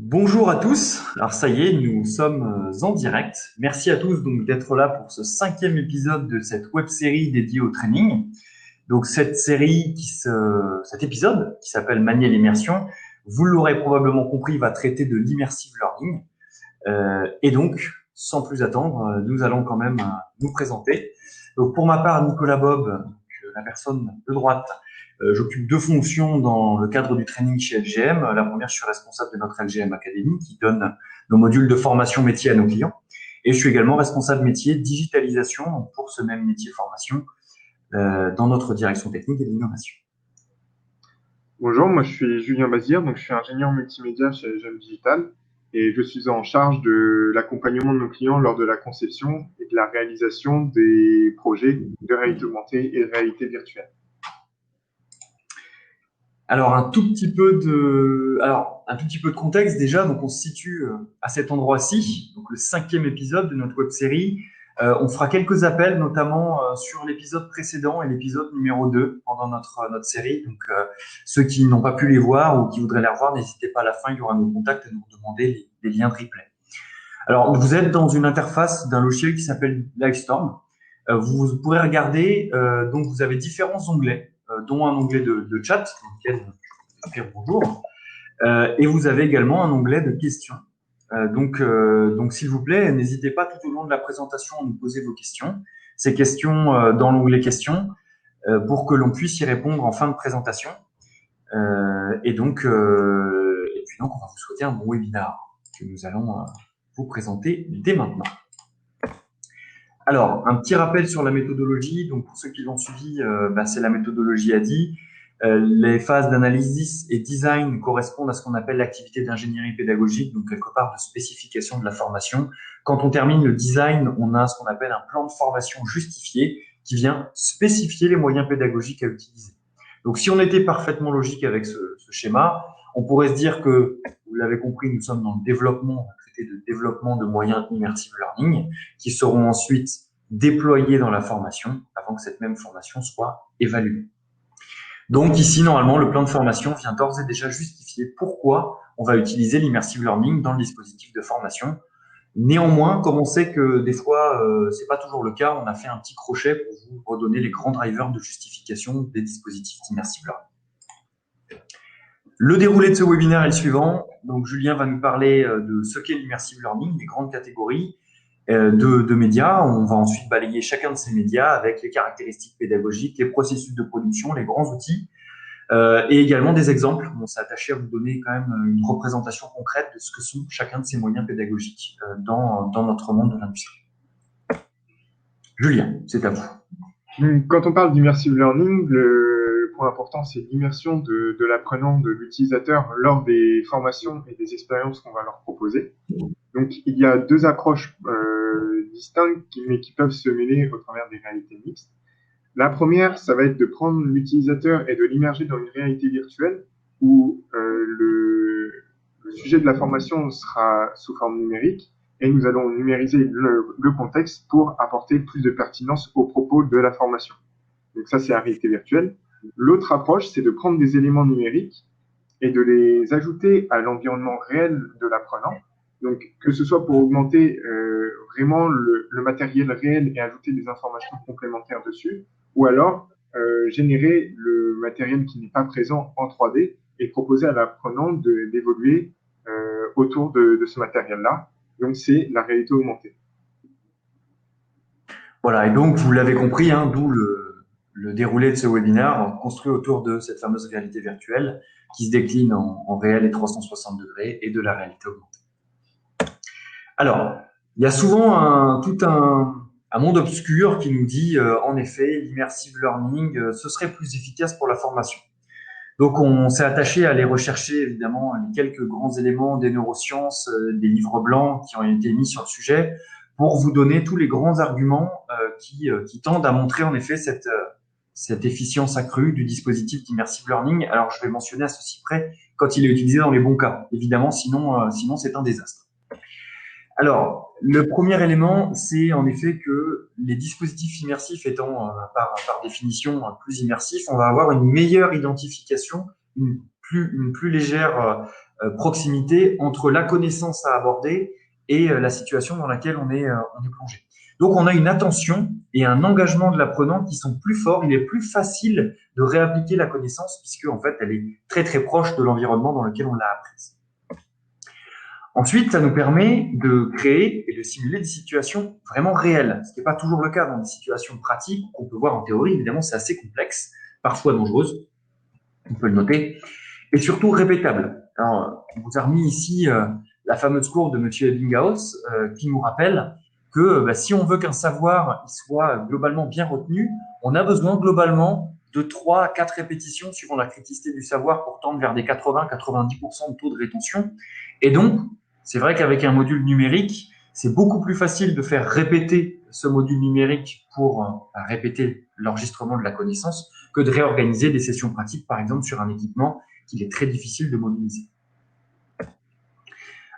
Bonjour à tous. Alors ça y est, nous sommes en direct. Merci à tous donc d'être là pour ce cinquième épisode de cette web série dédiée au training. Donc cet épisode qui s'appelle Manier l'immersion, vous l'aurez probablement compris, va traiter de l'immersive learning. Et donc, sans plus attendre, nous allons quand même nous présenter. Donc pour ma part, Nicolas Bob, la personne de droite, j'occupe deux fonctions dans le cadre du training chez LGM. La première, je suis responsable de notre LGM Academy qui donne nos modules de formation métier à nos clients. Et je suis également responsable métier digitalisation pour ce même métier formation dans notre direction technique et d'innovation. Bonjour, moi je suis Julien Bazir, donc je suis ingénieur multimédia chez GEM Digital et je suis en charge de l'accompagnement de nos clients lors de la conception et de la réalisation des projets de réalité augmentée et de réalité virtuelle. Alors un tout petit peu de contexte déjà. Donc on se situe à cet endroit-ci, donc le cinquième épisode de notre web série. On fera quelques appels, notamment sur l'épisode précédent et l'épisode numéro 2 pendant notre série. Donc ceux qui n'ont pas pu les voir ou qui voudraient les revoir, n'hésitez pas à la fin, il y aura nos contacts à nous demander les liens de replay. Alors vous êtes dans une interface d'un logiciel qui s'appelle Livestorm. Vous pourrez regarder, donc vous avez différents onglets, dont un onglet de chat, dans lequel je peux dire bonjour, et vous avez également un onglet de questions. Donc s'il vous plaît, n'hésitez pas tout au long de la présentation à nous poser vos questions. Ces questions dans l'onglet questions, pour que l'on puisse y répondre en fin de présentation. Et puis donc, on va vous souhaiter un bon webinaire que nous allons vous présenter dès maintenant. Alors, un petit rappel sur la méthodologie. Donc, pour ceux qui l'ont suivi, c'est la méthodologie ADI. Les phases d'analyse et design correspondent à ce qu'on appelle l'activité d'ingénierie pédagogique, donc quelque part de spécification de la formation. Quand on termine le design, on a ce qu'on appelle un plan de formation justifié qui vient spécifier les moyens pédagogiques à utiliser. Donc, si on était parfaitement logique avec ce schéma, on pourrait se dire que, vous l'avez compris, nous sommes dans le développement, on va traiter de développement de moyens immersive learning qui seront ensuite déployés dans la formation avant que cette même formation soit évaluée. Donc ici, normalement, le plan de formation vient d'ores et déjà justifier pourquoi on va utiliser l'immersive learning dans le dispositif de formation. Néanmoins, comme on sait que des fois, c'est pas toujours le cas, on a fait un petit crochet pour vous redonner les grands drivers de justification des dispositifs d'immersive learning. Le déroulé de ce webinaire est le suivant. Donc, Julien va nous parler de ce qu'est l'immersive learning, des grandes catégories de médias. On va ensuite balayer chacun de ces médias avec les caractéristiques pédagogiques, les processus de production, les grands outils et également des exemples. On s'est attaché à vous donner quand même une représentation concrète de ce que sont chacun de ces moyens pédagogiques dans notre monde de l'industrie. Julien, c'est à vous. Quand on parle d'immersive learning, le point important, c'est l'immersion de l'apprenant, de l'utilisateur lors des formations et des expériences qu'on va leur proposer. Donc, il y a deux approches distinctes, mais qui peuvent se mêler au travers des réalités mixtes. La première, ça va être de prendre l'utilisateur et de l'immerger dans une réalité virtuelle où le sujet de la formation sera sous forme numérique et nous allons numériser le contexte pour apporter plus de pertinence aux propos de la formation. Donc ça, c'est la réalité virtuelle. L'autre approche, c'est de prendre des éléments numériques et de les ajouter à l'environnement réel de l'apprenant. Donc, que ce soit pour augmenter vraiment le matériel réel et ajouter des informations complémentaires dessus, ou alors générer le matériel qui n'est pas présent en 3D et proposer à l'apprenant d'évoluer autour de ce matériel-là. Donc, c'est la réalité augmentée. Voilà, et donc vous l'avez compris, hein, d'où le déroulé de ce webinaire construit autour de cette fameuse réalité virtuelle qui se décline en réel et 360 degrés et de la réalité augmentée. Alors, il y a souvent tout un monde obscur qui nous dit, en effet, l'immersive learning, ce serait plus efficace pour la formation. Donc, on s'est attaché à aller rechercher, évidemment, les quelques grands éléments des neurosciences, des livres blancs qui ont été mis sur le sujet, pour vous donner tous les grands arguments qui tendent à montrer, en effet, cette efficience accrue du dispositif d'immersive learning. Alors, je vais mentionner à ceci près quand il est utilisé dans les bons cas. Évidemment, sinon c'est un désastre. Alors, le premier élément, c'est en effet que les dispositifs immersifs étant par définition plus immersifs, on va avoir une meilleure identification, une plus légère proximité entre la connaissance à aborder et la situation dans laquelle on est plongé. Donc, on a une attention et un engagement de l'apprenant qui sont plus forts. Il est plus facile de réappliquer la connaissance puisque, en fait, elle est très, très proche de l'environnement dans lequel on l'a apprise. Ensuite, ça nous permet de créer et de simuler des situations vraiment réelles, ce qui n'est pas toujours le cas dans des situations pratiques qu'on peut voir en théorie. Évidemment, c'est assez complexe, parfois dangereuse, on peut le noter, et surtout répétable. Alors, on vous a remis ici la fameuse courbe de M. Ebbinghaus qui nous rappelle que si on veut qu'un savoir soit globalement bien retenu, on a besoin globalement de 3 à 4 répétitions suivant la criticité du savoir pour tendre vers des 80-90% de taux de rétention. Et donc, c'est vrai qu'avec un module numérique, c'est beaucoup plus facile de faire répéter ce module numérique pour répéter l'enregistrement de la connaissance que de réorganiser des sessions pratiques, par exemple, sur un équipement qu'il est très difficile de modéliser.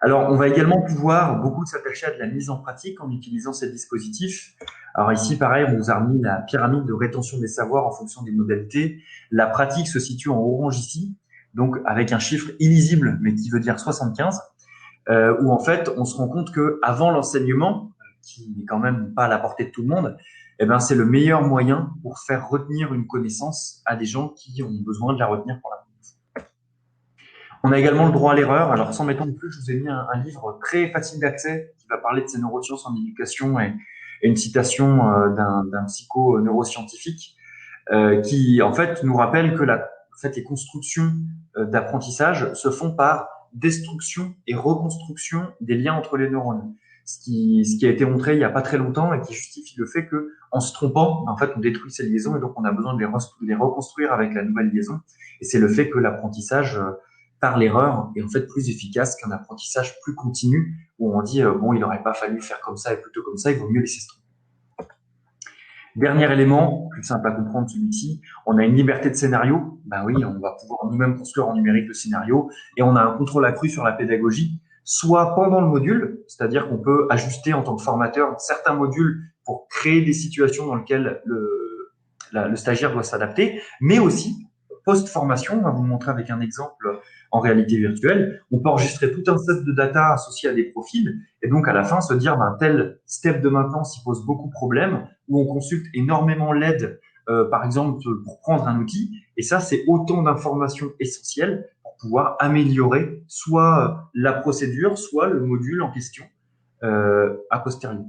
Alors, on va également pouvoir beaucoup s'attacher à de la mise en pratique en utilisant ces dispositifs. Alors ici, pareil, on vous a remis la pyramide de rétention des savoirs en fonction des modalités. La pratique se situe en orange ici, donc avec un chiffre illisible, mais qui veut dire 75, où en fait, on se rend compte que avant l'enseignement, qui n'est quand même pas à la portée de tout le monde, eh ben, c'est le meilleur moyen pour faire retenir une connaissance à des gens qui ont besoin de la retenir pour la première fois. On a également le droit à l'erreur. Alors, sans m'étendre plus, je vous ai mis un livre très facile d'accès qui va parler de ces neurosciences en éducation et une citation d'un psycho-neuroscientifique qui, en fait, nous rappelle que les constructions d'apprentissage se font par destruction et reconstruction des liens entre les neurones. Ce qui a été montré il n'y a pas très longtemps et qui justifie le fait que, en se trompant, en fait, on détruit ces liaisons et donc on a besoin de les reconstruire avec la nouvelle liaison. Et c'est le fait que l'apprentissage par l'erreur est en fait plus efficace qu'un apprentissage plus continu où on dit bon, il n'aurait pas fallu faire comme ça et plutôt comme ça, il vaut mieux laisser se tromper. Dernier élément, plus simple à comprendre celui-ci, on a une liberté de scénario. Ben oui, on va pouvoir nous-mêmes construire en numérique le scénario et on a un contrôle accru sur la pédagogie, soit pendant le module, c'est-à-dire qu'on peut ajuster en tant que formateur certains modules pour créer des situations dans lesquelles le stagiaire doit s'adapter, mais aussi post-formation. On va vous montrer avec un exemple en réalité virtuelle. On peut enregistrer tout un set de data associé à des profils et donc à la fin se dire tel step de maintenance il pose beaucoup de problèmes, où on consulte énormément l'aide, par exemple pour prendre un outil. Et ça, c'est autant d'informations essentielles pour pouvoir améliorer soit la procédure, soit le module en question a posteriori.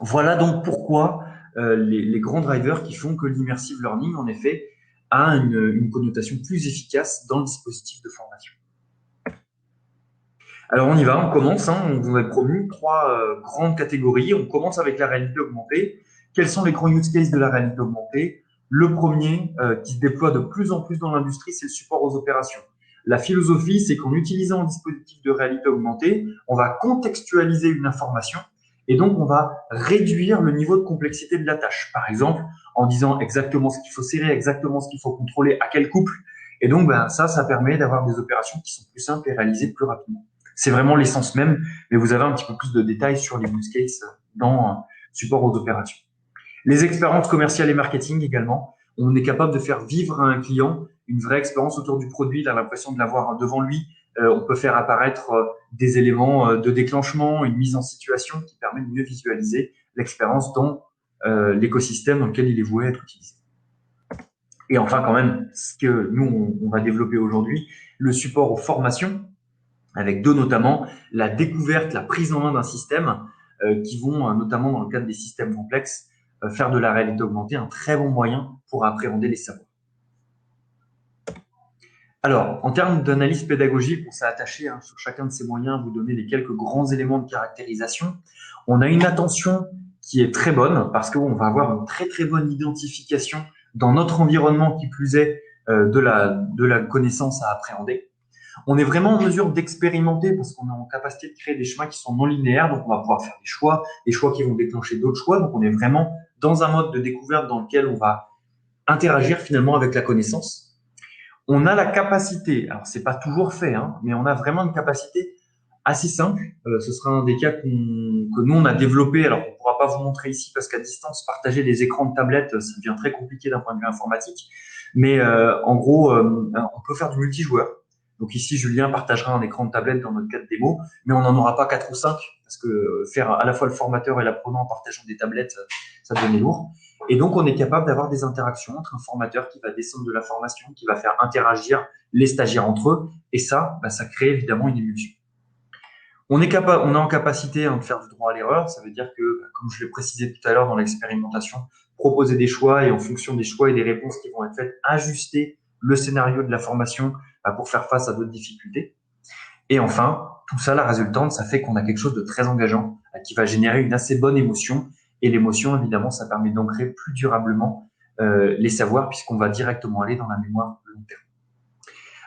Voilà donc pourquoi les grands drivers qui font que l'immersive learning, en effet, a une connotation plus efficace dans le dispositif de formation. Alors on y va, on commence, on vous a promu 3 grandes catégories. On commence avec la réalité augmentée. Quels sont les grands use cases de la réalité augmentée? Le premier qui se déploie de plus en plus dans l'industrie, c'est le support aux opérations. La philosophie, c'est qu'en utilisant un dispositif de réalité augmentée, on va contextualiser une information et donc on va réduire le niveau de complexité de la tâche. Par exemple, en disant exactement ce qu'il faut serrer, exactement ce qu'il faut contrôler, à quel couple. Et donc ça permet d'avoir des opérations qui sont plus simples et réalisées plus rapidement. C'est vraiment l'essence même, mais vous avez un petit peu plus de détails sur les use cases dans support aux opérations. Les expériences commerciales et marketing également. On est capable de faire vivre à un client une vraie expérience autour du produit. Il a l'impression de l'avoir devant lui. On peut faire apparaître des éléments de déclenchement, une mise en situation qui permet de mieux visualiser l'expérience dans l'écosystème dans lequel il est voué à être utilisé. Et enfin, quand même, ce que nous, on va développer aujourd'hui, le support aux formations, avec notamment la découverte, la prise en main d'un système qui vont, notamment dans le cadre des systèmes complexes, faire de la réalité augmentée un très bon moyen pour appréhender les savoirs. Alors, en termes d'analyse pédagogique, on s'est attaché sur chacun de ces moyens à vous donner les quelques grands éléments de caractérisation. On a une attention qui est très bonne parce qu'on va avoir une très très bonne identification dans notre environnement qui plus est de la connaissance à appréhender. On est vraiment en mesure d'expérimenter parce qu'on est en capacité de créer des chemins qui sont non linéaires, donc on va pouvoir faire des choix qui vont déclencher d'autres choix. Donc on est vraiment dans un mode de découverte dans lequel on va interagir finalement avec la connaissance. On a la capacité, alors c'est pas toujours fait, mais on a vraiment une capacité assez simple. Ce sera un des cas que nous on a développé. Alors on pourra pas vous montrer ici parce qu'à distance, partager des écrans de tablette, ça devient très compliqué d'un point de vue informatique. Mais en gros, on peut faire du multijoueur. Donc ici, Julien partagera un écran de tablette dans notre cas de démo, mais on n'en aura pas 4 ou 5 parce que faire à la fois le formateur et l'apprenant en partageant des tablettes, ça devenait lourd. Et donc, on est capable d'avoir des interactions entre un formateur qui va descendre de la formation, qui va faire interagir les stagiaires entre eux, et ça, ça crée évidemment une émulsion. On est en capacité de faire du droit à l'erreur. Ça veut dire que, comme je l'ai précisé tout à l'heure dans l'expérimentation, proposer des choix et en fonction des choix et des réponses qui vont être faites, ajuster le scénario de la formation pour faire face à d'autres difficultés. Et enfin, tout ça, la résultante, ça fait qu'on a quelque chose de très engageant qui va générer une assez bonne émotion. Et l'émotion, évidemment, ça permet d'ancrer plus durablement les savoirs puisqu'on va directement aller dans la mémoire long terme.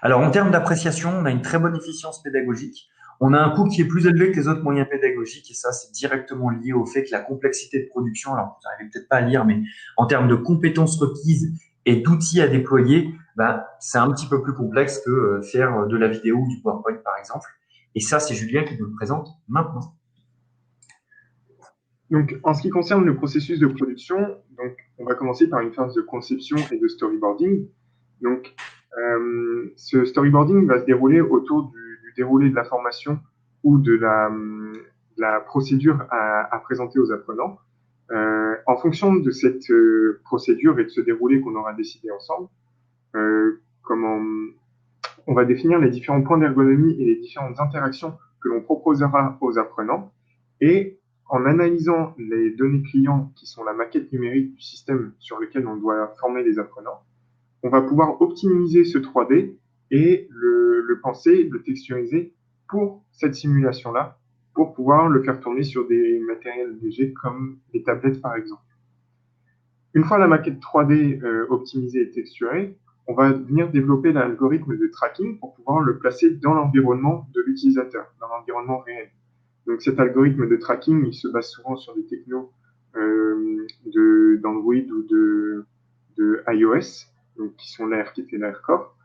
Alors, en termes d'appréciation, on a une très bonne efficience pédagogique. On a un coût qui est plus élevé que les autres moyens pédagogiques et ça, c'est directement lié au fait que la complexité de production, alors vous n'arrivez peut-être pas à lire, mais en termes de compétences requises et d'outils à déployer, c'est un petit peu plus complexe que faire de la vidéo ou du PowerPoint, par exemple. Et ça, c'est Julien qui nous le présente maintenant. Donc, en ce qui concerne le processus de production, donc, on va commencer par une phase de conception et de storyboarding. Donc, ce storyboarding va se dérouler autour du déroulé de la formation ou de la procédure à présenter aux apprenants. En fonction de cette procédure et de ce déroulé qu'on aura décidé ensemble, on va définir les différents points d'ergonomie et les différentes interactions que l'on proposera aux apprenants. Et en analysant les données clients qui sont la maquette numérique du système sur lequel on doit former les apprenants, on va pouvoir optimiser ce 3D et le penser, le texturiser pour cette simulation-là, pour pouvoir le faire tourner sur des matériels légers comme les tablettes par exemple. Une fois la maquette 3D optimisée et texturée, on va venir développer l'algorithme de tracking pour pouvoir le placer dans l'environnement de l'utilisateur, dans l'environnement réel. Donc cet algorithme de tracking, il se base souvent sur des technos d'Android ou de iOS, donc qui sont l'ARKit et l'ARCore.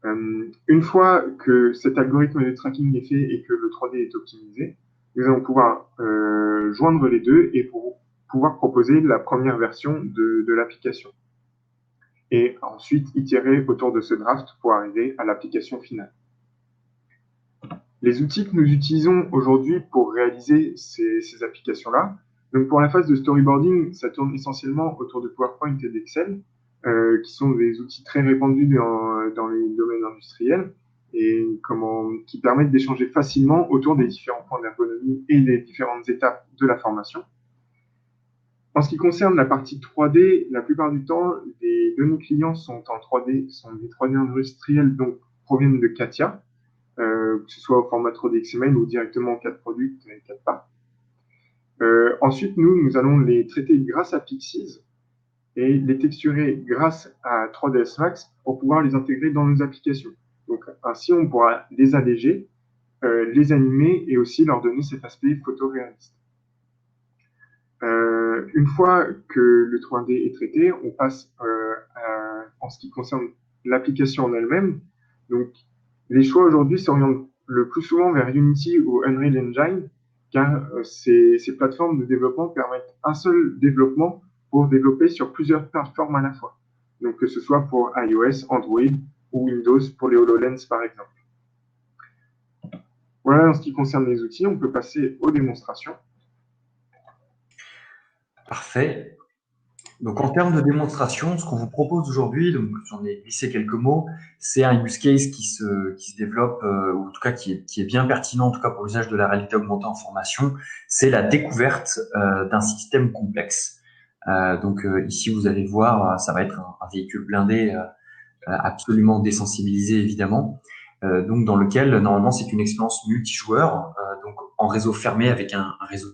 Une fois que cet algorithme de tracking est fait et que le 3D est optimisé, nous allons pouvoir joindre les deux et pour pouvoir proposer la première version de l'application. Et ensuite itérer autour de ce draft pour arriver à l'application finale. Les outils que nous utilisons aujourd'hui pour réaliser ces applications-là, donc pour la phase de storyboarding, ça tourne essentiellement autour de PowerPoint et d'Excel, qui sont des outils très répandus dans les domaines industriels et qui permettent d'échanger facilement autour des différents points d'ergonomie et des différentes étapes de la formation. En ce qui concerne la partie 3D, la plupart du temps, les données clients sont en 3D, sont des 3D industriels, donc proviennent de CATIA, que ce soit au format 3D XML ou directement en 4 product et 4 parts. Ensuite, nous allons les traiter grâce à Pixies et les texturer grâce à 3ds Max pour pouvoir les intégrer dans nos applications. Donc, ainsi, on pourra les alléger, les animer et aussi leur donner cet aspect photoréaliste. Une fois que le 3D est traité, on passe en ce qui concerne l'application en elle-même. Donc, les choix aujourd'hui s'orientent le plus souvent vers Unity ou Unreal Engine, car ces plateformes de développement permettent un seul développement pour développer sur plusieurs plateformes à la fois. Donc, que ce soit pour iOS, Android ou Windows pour les HoloLens, par exemple. Voilà, en ce qui concerne les outils, on peut passer aux démonstrations. Parfait. Donc, en termes de démonstration, ce qu'on vous propose aujourd'hui, donc j'en ai glissé quelques mots, c'est un use case qui se développe, ou en tout cas qui est bien pertinent, en tout cas pour l'usage de la réalité augmentée en formation. C'est la découverte d'un système complexe. Donc ici, vous allez voir, ça va être un véhicule blindé absolument désensibilisé, évidemment. Donc dans lequel normalement c'est une expérience multijoueur, donc en réseau fermé avec un réseau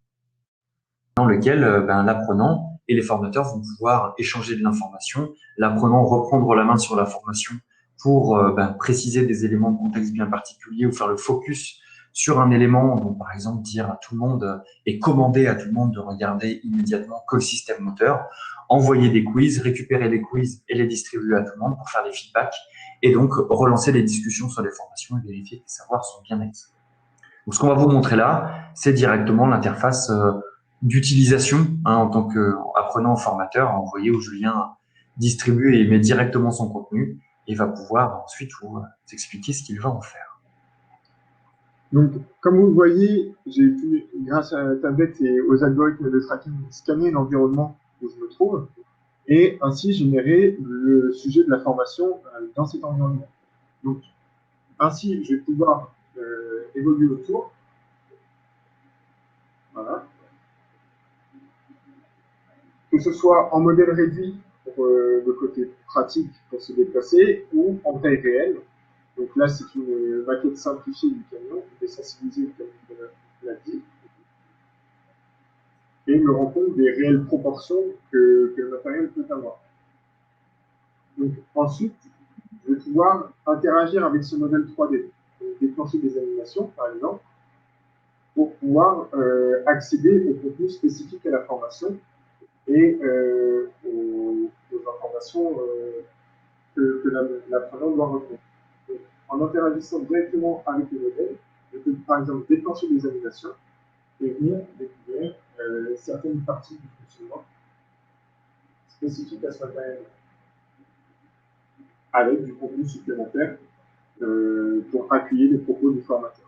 dans lequel l'apprenant et les formateurs vont pouvoir échanger de l'information, l'apprenant reprendre la main sur la formation pour préciser des éléments de contexte bien particuliers ou faire le focus sur un élément, donc par exemple dire à tout le monde et commander à tout le monde de regarder immédiatement que le système moteur, envoyer des quiz, récupérer les quiz et les distribuer à tout le monde pour faire des feedbacks et donc relancer les discussions sur les formations et vérifier que les savoirs sont bien acquis. Donc ce qu'on va vous montrer là, c'est directement l'interface d'utilisation en tant qu'apprenant formateur. Vous voyez où Julien distribue et met directement son contenu et va pouvoir ensuite vous expliquer ce qu'il va en faire. Donc, comme vous le voyez, j'ai pu, grâce à la tablette et aux algorithmes de tracking, scanner l'environnement où je me trouve et ainsi générer le sujet de la formation dans cet environnement. Donc, ainsi, je vais pouvoir évoluer autour. Voilà. Que ce soit en modèle réduit pour le côté pratique pour se déplacer ou en taille réelle. Donc là, c'est une maquette simplifiée du camion, désensibilisée comme je l'ai dit, et me rend compte des réelles proportions que le matériel peut avoir. Donc ensuite, je vais pouvoir interagir avec ce modèle 3D, déclencher des animations, par exemple, pour pouvoir accéder au contenu spécifique à la formation et aux informations que l'apprenant doit retenir. Donc, en interagissant directement avec le modèle, je peux par exemple déclencher des animations et venir découvrir certaines parties du fonctionnement spécifiques à ce matériel, avec du contenu supplémentaire pour appuyer les propos du formateur.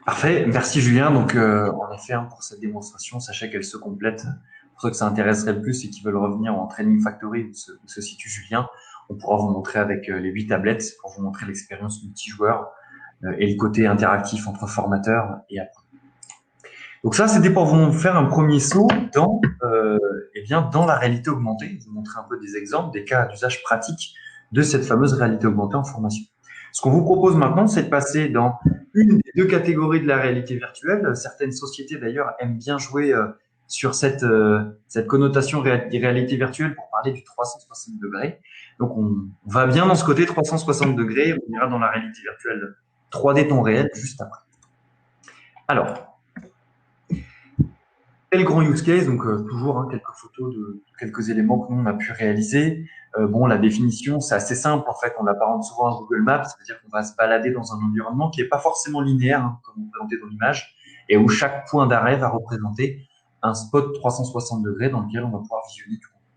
Parfait, merci Julien. Donc, en effet, pour cette démonstration, sachez qu'elle se complète. Pour ceux que ça intéresserait le plus et qui veulent revenir en Training Factory où se situe Julien, on pourra vous montrer avec les 8 tablettes pour vous montrer l'expérience multijoueur et le côté interactif entre formateurs et apprenants. Donc ça, c'était pour vous faire un premier saut dans, dans la réalité augmentée, vous montrer un peu des exemples, des cas d'usage pratique de cette fameuse réalité augmentée en formation. Ce qu'on vous propose maintenant, c'est de passer dans une des deux catégories de la réalité virtuelle. Certaines sociétés, d'ailleurs, aiment bien jouer sur cette connotation réalité virtuelle pour parler du 360 degrés. Donc, on va bien dans ce côté 360 degrés. On ira dans la réalité virtuelle 3D temps réel juste après. Alors, quel grand use case, donc toujours quelques photos de quelques éléments que nous on a pu réaliser. Bon, la définition, c'est assez simple en fait, on l'apparente souvent à Google Maps, c'est-à-dire qu'on va se balader dans un environnement qui n'est pas forcément linéaire, comme on présentait dans l'image, et où chaque point d'arrêt va représenter un spot 360 degrés dans lequel on va pouvoir visionner du contenu.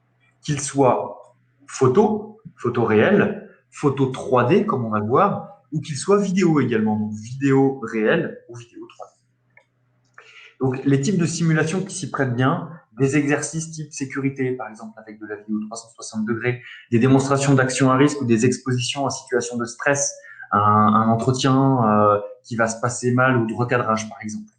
Qu'il soit photo réelle, photo 3D comme on va le voir, ou qu'il soit vidéo également, donc vidéo réelle ou vidéo 3D. Donc, les types de simulations qui s'y prêtent bien, des exercices type sécurité, par exemple, avec de la vidéo 360 degrés, des démonstrations d'action à risque ou des expositions à situation de stress, un entretien qui va se passer mal ou de recadrage, par exemple.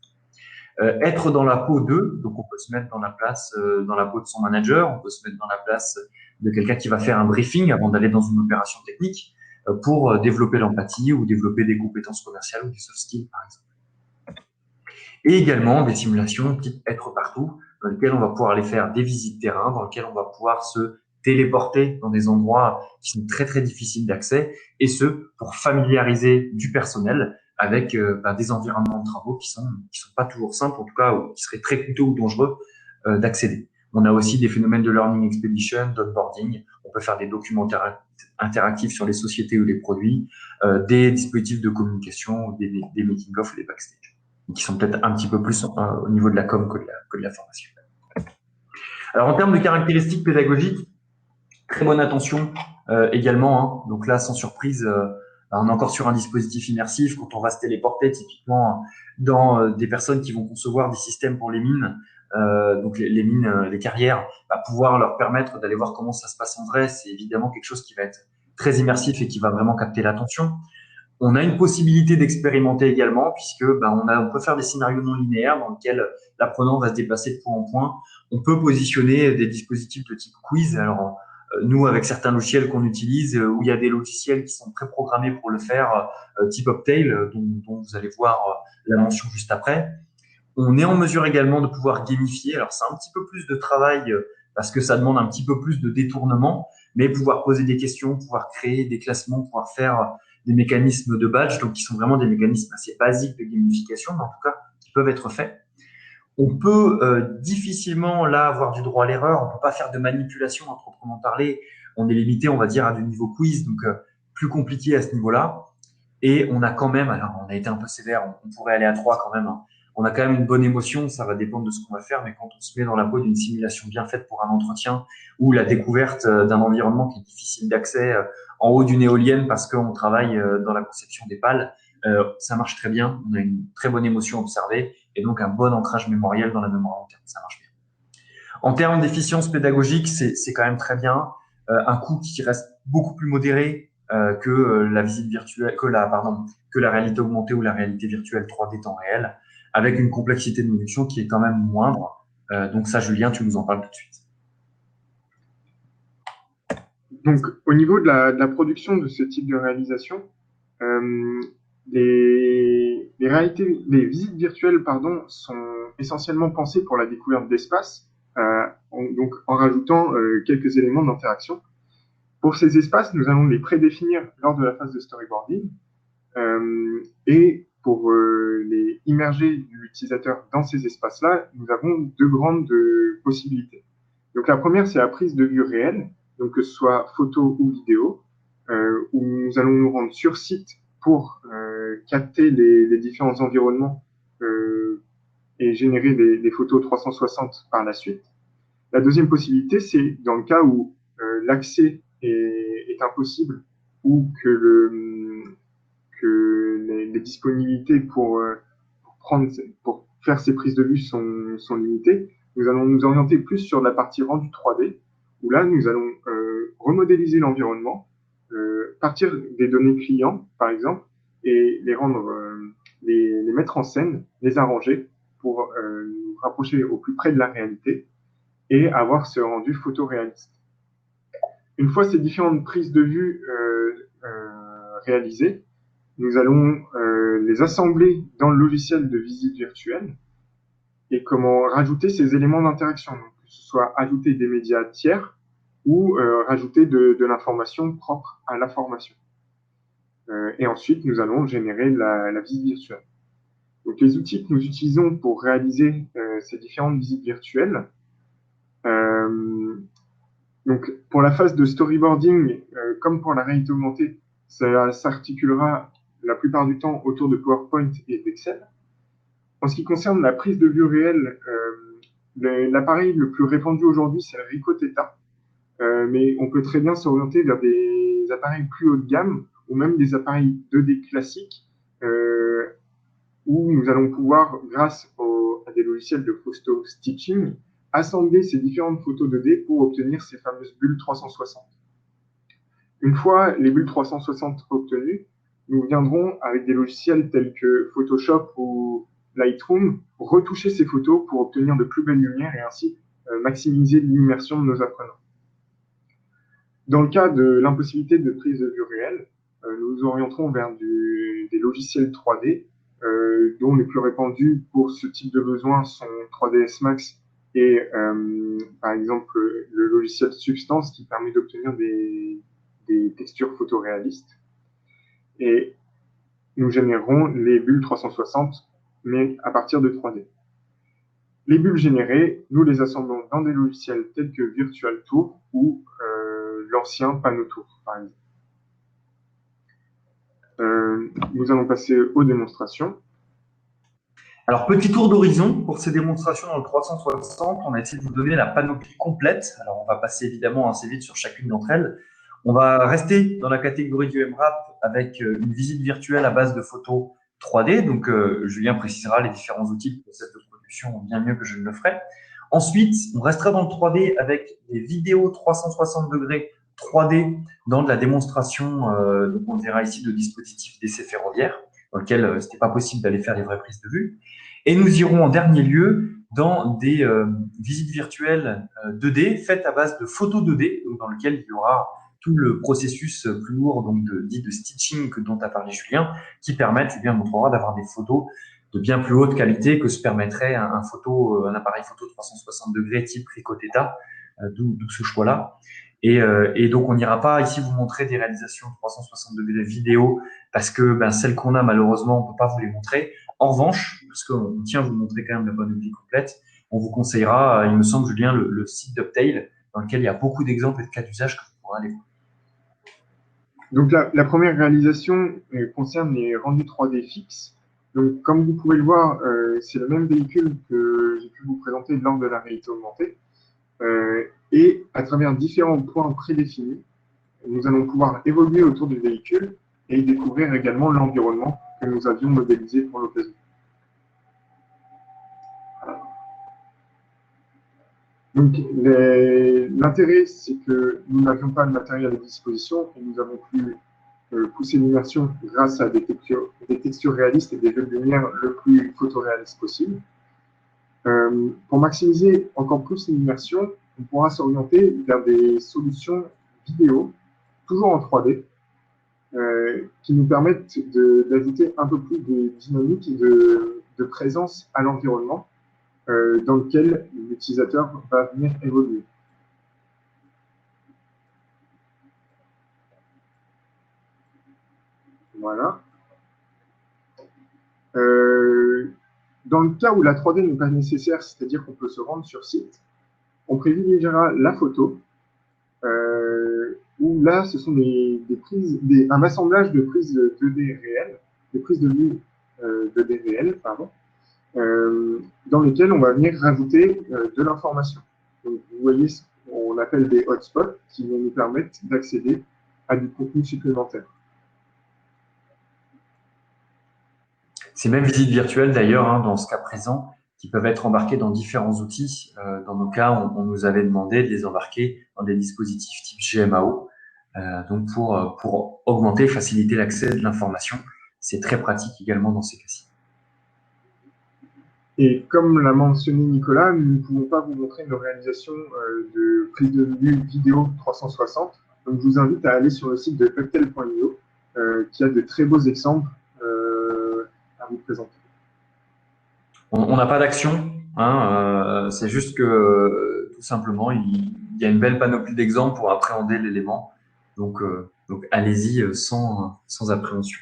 Être dans la peau d'eux, donc on peut se mettre dans la place, dans la peau de son manager, on peut se mettre dans la place de quelqu'un qui va faire un briefing avant d'aller dans une opération technique pour développer l'empathie ou développer des compétences commerciales ou des soft skills, par exemple. Et également des simulations type être partout, dans lesquelles on va pouvoir aller faire des visites terrain, dans lesquelles on va pouvoir se téléporter dans des endroits qui sont très très difficiles d'accès, et ce pour familiariser du personnel avec des environnements de travaux qui sont pas toujours simples, en tout cas qui seraient très coûteux ou dangereux d'accéder. On a aussi des phénomènes de learning expedition, d'onboarding. On peut faire des documents interactifs sur les sociétés ou les produits, des dispositifs de communication, des making-of ou des backstage, qui sont peut-être un petit peu plus au niveau de la com que de la formation. Alors, en termes de caractéristiques pédagogiques, très bonne attention également. Donc là, sans surprise, on est encore sur un dispositif immersif. Quand on va se téléporter, typiquement dans des personnes qui vont concevoir des systèmes pour les mines, donc les mines, les carrières, pouvoir leur permettre d'aller voir comment ça se passe en vrai, c'est évidemment quelque chose qui va être très immersif et qui va vraiment capter l'attention. On a une possibilité d'expérimenter également, puisque on peut faire des scénarios non linéaires dans lesquels l'apprenant va se déplacer de point en point. On peut positionner des dispositifs de type quiz. Alors, nous, avec certains logiciels qu'on utilise, où il y a des logiciels qui sont préprogrammés pour le faire, type Uptail, dont vous allez voir la mention juste après. On est en mesure également de pouvoir gamifier. Alors, c'est un petit peu plus de travail parce que ça demande un petit peu plus de détournement, mais pouvoir poser des questions, pouvoir créer des classements, pouvoir faire des mécanismes de badge, donc qui sont vraiment des mécanismes assez basiques de gamification, mais en tout cas qui peuvent être faits. On peut difficilement là avoir du droit à l'erreur, on peut pas faire de manipulation à proprement parler, on est limité, on va dire, à du niveau quiz, donc plus compliqué à ce niveau-là. Et on a quand même, alors on a été un peu sévère, on pourrait aller à 3 quand même, on a quand même une bonne émotion. Ça va dépendre de ce qu'on va faire, mais quand on se met dans la peau d'une simulation bien faite pour un entretien ou la découverte d'un environnement qui est difficile d'accès en haut d'une éolienne parce qu'on travaille dans la conception des pales, ça marche très bien. On a une très bonne émotion observée et donc un bon ancrage mémoriel dans la mémoire long terme. Ça marche bien. En termes d'efficience pédagogique, c'est quand même très bien. Un coût qui reste beaucoup plus modéré que la visite virtuelle, que la réalité augmentée ou la réalité virtuelle 3D temps réel, avec une complexité de production qui est quand même moindre. Donc ça, Julien, tu nous en parles tout de suite. Donc, au niveau de la production de ce type de réalisation, les visites virtuelles, pardon, sont essentiellement pensées pour la découverte d'espaces, donc en rajoutant quelques éléments d'interaction. Pour ces espaces, nous allons les prédéfinir lors de la phase de storyboarding, et pour les immerger l'utilisateur dans ces espaces-là, nous avons deux grandes possibilités. Donc la première, c'est la prise de vue réelle, donc que ce soit photo ou vidéo, où nous allons nous rendre sur site pour capter les différents environnements et générer des photos 360 par la suite. La deuxième possibilité, c'est dans le cas où l'accès est impossible ou que les disponibilités pour faire ces prises de vue sont limitées, nous allons nous orienter plus sur la partie rendu 3D, où là, nous allons remodéliser l'environnement, partir des données clients, par exemple, et les mettre en scène, les arranger pour nous rapprocher au plus près de la réalité et avoir ce rendu photoréaliste. Une fois ces différentes prises de vue réalisées, nous allons les assembler dans le logiciel de visite virtuelle et comment rajouter ces éléments d'interaction, donc que ce soit ajouter des médias tiers ou rajouter de l'information propre à la formation. Et ensuite, nous allons générer la visite virtuelle. Donc, les outils que nous utilisons pour réaliser ces différentes visites virtuelles, donc pour la phase de storyboarding, comme pour la réalité augmentée, ça s'articulera la plupart du temps autour de PowerPoint et d'Excel. En ce qui concerne la prise de vue réelle, l'appareil le plus répandu aujourd'hui, c'est le Ricoh Theta, mais on peut très bien s'orienter vers des appareils plus haut de gamme ou même des appareils 2D classiques où nous allons pouvoir, grâce à des logiciels de photo stitching, assembler ces différentes photos 2D pour obtenir ces fameuses bulles 360. Une fois les bulles 360 obtenues, nous viendrons avec des logiciels tels que Photoshop ou Lightroom retoucher ces photos pour obtenir de plus belles lumières et ainsi maximiser l'immersion de nos apprenants. Dans le cas de l'impossibilité de prise de vue réelle, nous nous orienterons vers des logiciels 3D, dont les plus répandus pour ce type de besoin sont 3ds Max et par exemple le logiciel Substance qui permet d'obtenir des textures photoréalistes. Et nous générerons les bulles 360, mais à partir de 3D. Les bulles générées, nous les assemblons dans des logiciels tels que Virtual Tour ou l'ancien Panneau Tour, par exemple. Nous allons passer aux démonstrations. Alors, petit tour d'horizon pour ces démonstrations dans le 360. On a essayé de vous donner la panoplie complète. Alors, on va passer évidemment assez vite sur chacune d'entre elles. On va rester dans la catégorie du MRAP avec une visite virtuelle à base de photos 3D. Donc, Julien précisera les différents outils de process de production bien mieux que je ne le ferai. Ensuite, on restera dans le 3D avec des vidéos 360 degrés 3D dans de la démonstration, donc on verra ici, de dispositifs d'essai ferroviaire, dans lequel ce n'était pas possible d'aller faire les vraies prises de vue. Et nous irons en dernier lieu dans des visites virtuelles 2D faites à base de photos 2D, donc dans lequel il y aura tout le processus plus lourd donc dit de stitching dont a parlé Julien, qui permettent, Julien montrera, d'avoir des photos de bien plus haute qualité que ce permettrait un appareil photo 360 degrés type Ricoh Theta, d'où ce choix-là. Et donc, on n'ira pas ici vous montrer des réalisations 360 degrés vidéo parce que celles qu'on a, malheureusement, on ne peut pas vous les montrer. En revanche, parce qu'on tient à vous montrer quand même la panoplie complète, on vous conseillera, il me semble, Julien, le site d'Uptail, dans lequel il y a beaucoup d'exemples et de cas d'usage que vous pourrez aller voir. Donc, la première réalisation concerne les rendus 3D fixes. Donc, comme vous pouvez le voir, c'est le même véhicule que j'ai pu vous présenter lors de la réalité augmentée. Et à travers différents points prédéfinis, nous allons pouvoir évoluer autour du véhicule et découvrir également l'environnement que nous avions modélisé pour l'occasion. Donc, l'intérêt, c'est que nous n'avions pas de matériel à disposition et nous avons pu pousser l'immersion grâce à des textures réalistes et des jeux de lumière le plus photoréaliste possible. Pour maximiser encore plus l'immersion, on pourra s'orienter vers des solutions vidéo, toujours en 3D, qui nous permettent d'ajouter un peu plus de dynamique et de présence à l'environnement dans lequel l'utilisateur va venir évoluer. Voilà. Dans le cas où la 3D n'est pas nécessaire, c'est-à-dire qu'on peut se rendre sur site, on privilégiera la photo, où là, ce sont un assemblage de prises 2D réelles, des prises de vue 2D réelles, pardon, dans lesquelles on va venir rajouter de l'information. Donc, vous voyez ce qu'on appelle des hotspots qui vont nous permettre d'accéder à du contenu supplémentaire. Ces mêmes visites virtuelles, d'ailleurs, hein, dans ce cas présent, qui peuvent être embarquées dans différents outils. Dans nos cas, on nous avait demandé de les embarquer dans des dispositifs type GMAO, donc pour augmenter, faciliter l'accès de l'information. C'est très pratique également dans ces cas-ci. Et comme l'a mentionné Nicolas, nous ne pouvons pas vous montrer nos réalisations de prise de vue vidéo 360. Donc, je vous invite à aller sur le site de Peptel.io, qui a de très beaux exemples à vous présenter. On n'a pas d'action, hein, c'est juste que tout simplement, il y a une belle panoplie d'exemples pour appréhender l'élément. Donc allez-y sans appréhension.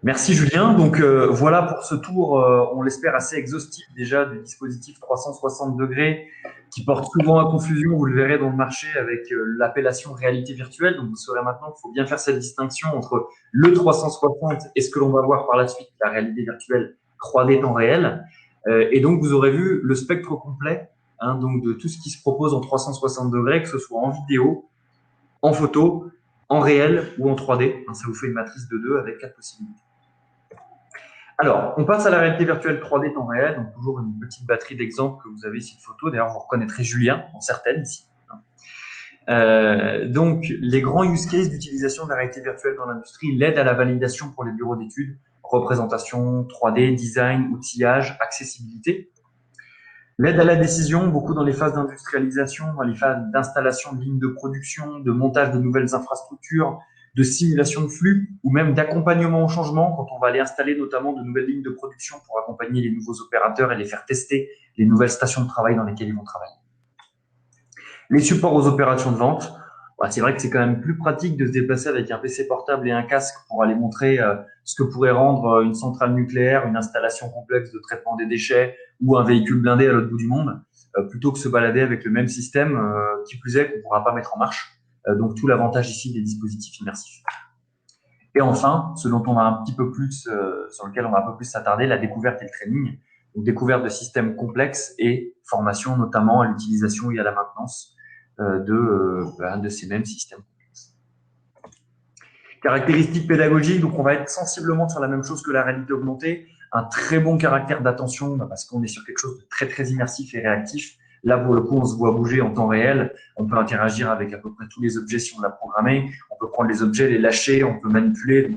Merci Julien. Donc voilà pour ce tour, on l'espère assez exhaustif déjà du dispositif 360 degrés qui porte souvent à confusion, vous le verrez dans le marché avec l'appellation réalité virtuelle. Donc vous saurez maintenant qu'il faut bien faire cette distinction entre le 360 et ce que l'on va voir par la suite, la réalité virtuelle 3D temps réel. Et donc vous aurez vu le spectre complet, hein, donc de tout ce qui se propose en 360 degrés, que ce soit en vidéo, en photo, en réel ou en 3D. Hein, ça vous fait une matrice de 2 avec 4 possibilités. Alors, on passe à la réalité virtuelle 3D temps réel, donc toujours une petite batterie d'exemples que vous avez ici de photos. D'ailleurs, vous reconnaîtrez Julien, dans certaines ici. Donc, les grands use cases d'utilisation de la réalité virtuelle dans l'industrie, l'aide à la validation pour les bureaux d'études, représentation 3D, design, outillage, accessibilité. L'aide à la décision, beaucoup dans les phases d'industrialisation, dans les phases d'installation de lignes de production, de montage de nouvelles infrastructures, de simulation de flux ou même d'accompagnement au changement quand on va aller installer notamment de nouvelles lignes de production pour accompagner les nouveaux opérateurs et les faire tester les nouvelles stations de travail dans lesquelles ils vont travailler. Les supports aux opérations de vente, c'est vrai que c'est quand même plus pratique de se déplacer avec un PC portable et un casque pour aller montrer ce que pourrait rendre une centrale nucléaire, une installation complexe de traitement des déchets ou un véhicule blindé à l'autre bout du monde, plutôt que se balader avec le même système, qui plus est qu'on ne pourra pas mettre en marche. Donc tout l'avantage ici des dispositifs immersifs. Et enfin, ce dont on va un petit peu plus, sur lequel on va un peu plus s'attarder, la découverte et le training. Donc découverte de systèmes complexes et formation notamment à l'utilisation et à la maintenance de ces mêmes systèmes complexes. Caractéristiques pédagogiques, donc on va être sensiblement sur la même chose que la réalité augmentée, un très bon caractère d'attention parce qu'on est sur quelque chose de très très immersif et réactif. Là, pour le coup, on se voit bouger en temps réel. On peut interagir avec à peu près tous les objets si on l'a programmé. On peut prendre les objets, les lâcher, on peut manipuler.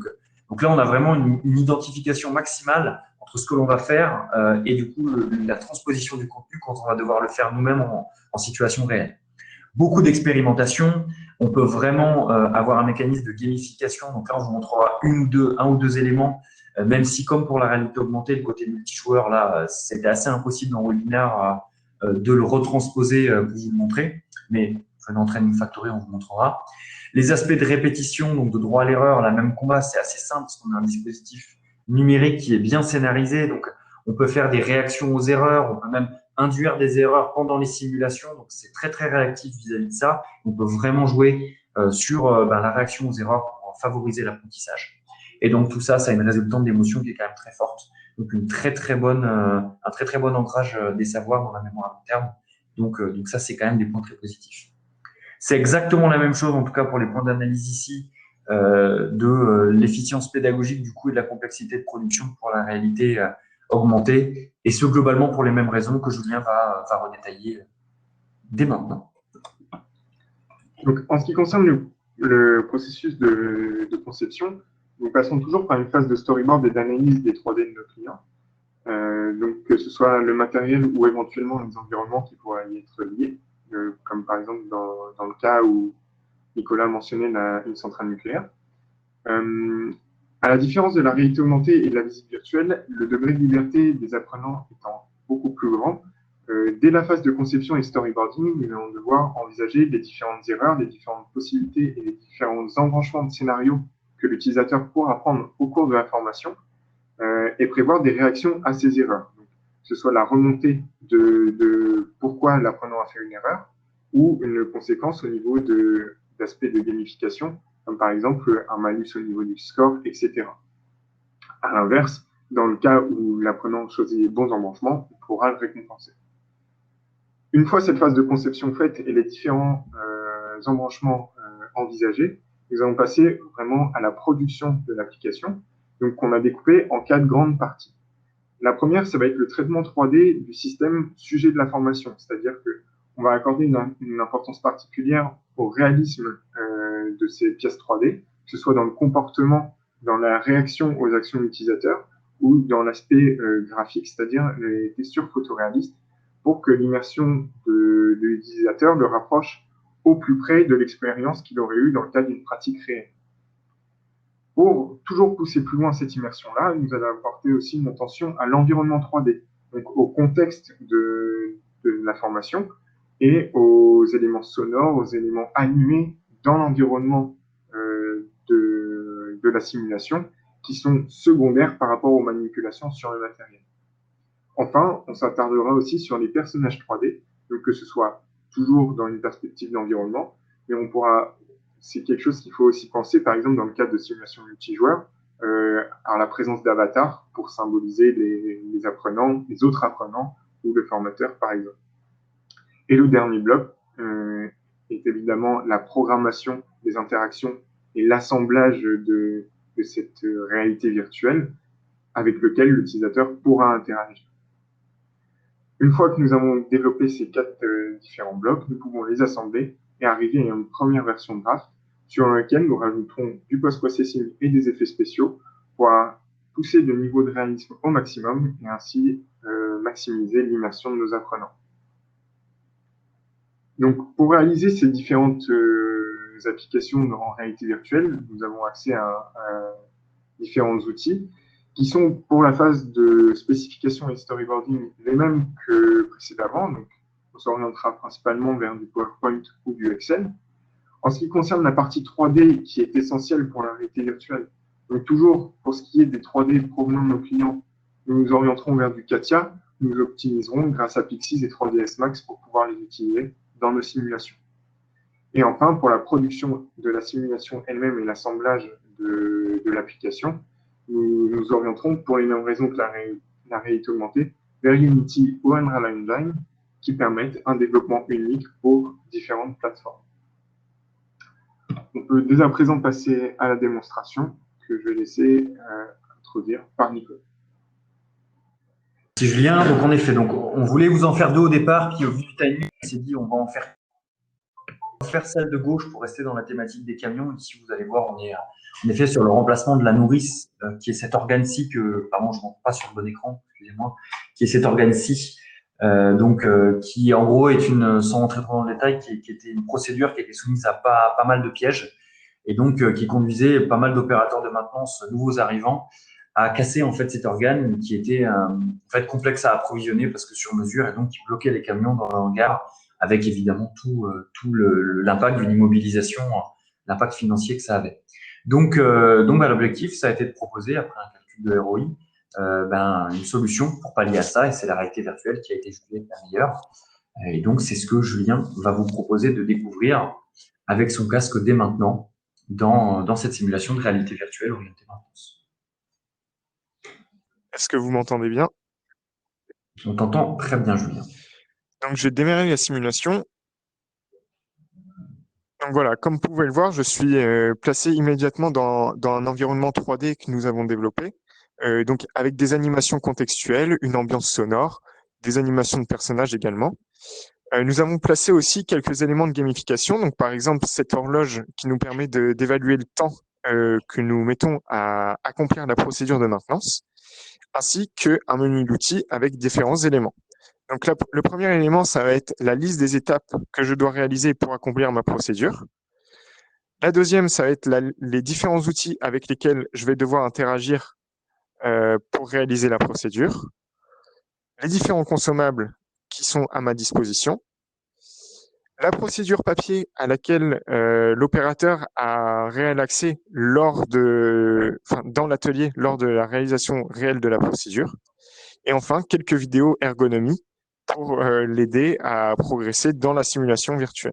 Donc là, on a vraiment une identification maximale entre ce que l'on va faire et du coup, la transposition du contenu quand on va devoir le faire nous-mêmes en situation réelle. Beaucoup d'expérimentation. On peut vraiment avoir un mécanisme de gamification. Donc là, on vous montrera un ou deux éléments, même si comme pour la réalité augmentée, le côté multijoueur, là, c'était assez impossible dans Webinar de le retransposer pour vous le montrer, mais dans Training Factory, on vous montrera. Les aspects de répétition, donc de droit à l'erreur, la même combat, c'est assez simple parce qu'on a un dispositif numérique qui est bien scénarisé, donc on peut faire des réactions aux erreurs, on peut même induire des erreurs pendant les simulations, donc c'est très très réactif vis-à-vis de ça. On peut vraiment jouer sur la réaction aux erreurs pour favoriser l'apprentissage. Et donc tout ça, ça a une résultante d'émotion qui est quand même très forte. Donc un très très bon ancrage des savoirs dans la mémoire à long terme. Donc ça, c'est quand même des points très positifs. C'est exactement la même chose, en tout cas pour les points d'analyse ici, de l'efficience pédagogique du coût et de la complexité de production pour la réalité augmentée, et ce globalement pour les mêmes raisons que Julien va redétailler dès maintenant. Donc, en ce qui concerne le processus de conception, nous passons toujours par une phase de storyboard et d'analyse des 3D de nos clients. Donc, que ce soit le matériel ou éventuellement les environnements qui pourraient y être liés, comme par exemple dans le cas où Nicolas mentionnait une centrale nucléaire. À la différence de la réalité augmentée et de la visite virtuelle, le degré de liberté des apprenants étant beaucoup plus grand, dès la phase de conception et storyboarding, nous allons devoir envisager les différentes erreurs, les différentes possibilités et les différents embranchements de scénarios que l'utilisateur pourra prendre au cours de la formation et prévoir des réactions à ces erreurs. Donc, que ce soit la remontée de pourquoi l'apprenant a fait une erreur ou une conséquence au niveau d'aspects de gamification, comme par exemple un malus au niveau du score, etc. À l'inverse, dans le cas où l'apprenant choisit les bons embranchements, on pourra le récompenser. Une fois cette phase de conception faite et les différents embranchements envisagés, nous allons passer vraiment à la production de l'application, donc qu'on a découpé en 4 grandes parties. La première, ça va être le traitement 3D du système sujet de la formation, c'est-à-dire qu'on va accorder une importance particulière au réalisme de ces pièces 3D, que ce soit dans le comportement, dans la réaction aux actions de l'utilisateur ou dans l'aspect graphique, c'est-à-dire les textures photoréalistes, pour que l'immersion de l'utilisateur le rapproche au plus près de l'expérience qu'il aurait eue dans le cadre d'une pratique réelle. Pour toujours pousser plus loin cette immersion-là, nous allons apporter aussi une attention à l'environnement 3D, donc au contexte de la formation et aux éléments sonores, aux éléments animés dans l'environnement de la simulation, qui sont secondaires par rapport aux manipulations sur le matériel. Enfin, on s'attardera aussi sur les personnages 3D, donc que ce soit toujours dans une perspective d'environnement, mais on pourra, c'est quelque chose qu'il faut aussi penser, par exemple dans le cadre de simulation multijoueur, à la présence d'avatars pour symboliser les apprenants, les autres apprenants ou le formateur, par exemple. Et le dernier bloc est évidemment la programmation des interactions et l'assemblage de cette réalité virtuelle avec lequel l'utilisateur pourra interagir. Une fois que nous avons développé ces 4 différents blocs, nous pouvons les assembler et arriver à une première version de draft sur laquelle nous rajouterons du post-processing et des effets spéciaux pour pousser le niveau de réalisme au maximum et ainsi maximiser l'immersion de nos apprenants. Donc, pour réaliser ces différentes applications en réalité virtuelle, nous avons accès à différents outils qui sont pour la phase de spécification et storyboarding les mêmes que précédemment. Donc, on s'orientera principalement vers du PowerPoint ou du Excel. En ce qui concerne la partie 3D qui est essentielle pour la réalité virtuelle, donc toujours pour ce qui est des 3D provenant de nos clients, nous nous orienterons vers du CATIA. Nous optimiserons grâce à Pixies et 3ds Max pour pouvoir les utiliser dans nos simulations. Et enfin, pour la production de la simulation elle-même et l'assemblage de l'application, nous nous orienterons pour les mêmes raisons que la réalité augmentée vers Unity ou Unreal Engine qui permettent un développement unique pour différentes plateformes. On peut dès à présent passer à la démonstration que je vais laisser introduire par Nicolas. Merci Julien. Donc en effet, on voulait vous en faire 2 au départ, puis au vu du timing, on s'est dit on va en faire celle de gauche pour rester dans la thématique des camions. Ici, vous allez voir, on est en effet sur le remplacement de la nourrice, qui est cet organe-ci pardon, je ne montre pas sur le bon écran, excusez-moi, qui est cet organe-ci, qui en gros est sans rentrer trop dans le détail, qui était une procédure qui était soumise à pas mal de pièges et donc qui conduisait pas mal d'opérateurs de maintenance nouveaux arrivants à casser en fait cet organe qui était en fait complexe à approvisionner parce que sur mesure et donc qui bloquait les camions dans le hangar avec évidemment tout l'impact d'une immobilisation, l'impact financier que ça avait. Donc l'objectif, ça a été de proposer, après un calcul de ROI, une solution pour pallier à ça, et c'est la réalité virtuelle qui a été jugée la meilleure. Et donc, c'est ce que Julien va vous proposer de découvrir avec son casque dès maintenant. dans cette simulation de réalité virtuelle orientée maintenance. Est-ce que vous m'entendez bien? On t'entend très bien, Julien. Donc, je vais démarrer la simulation. Donc voilà, comme vous pouvez le voir, je suis placé immédiatement dans un environnement 3D que nous avons développé, donc avec des animations contextuelles, une ambiance sonore, des animations de personnages également. Nous avons placé aussi quelques éléments de gamification, donc par exemple cette horloge qui nous permet d'évaluer le temps que nous mettons à accomplir la procédure de maintenance, ainsi qu'un menu d'outils avec différents éléments. Donc le premier élément, ça va être la liste des étapes que je dois réaliser pour accomplir ma procédure. La deuxième, ça va être les différents outils avec lesquels je vais devoir interagir pour réaliser la procédure, les différents consommables qui sont à ma disposition, la procédure papier à laquelle l'opérateur a réel accès dans l'atelier lors de la réalisation réelle de la procédure, et enfin quelques vidéos ergonomie pour l'aider à progresser dans la simulation virtuelle.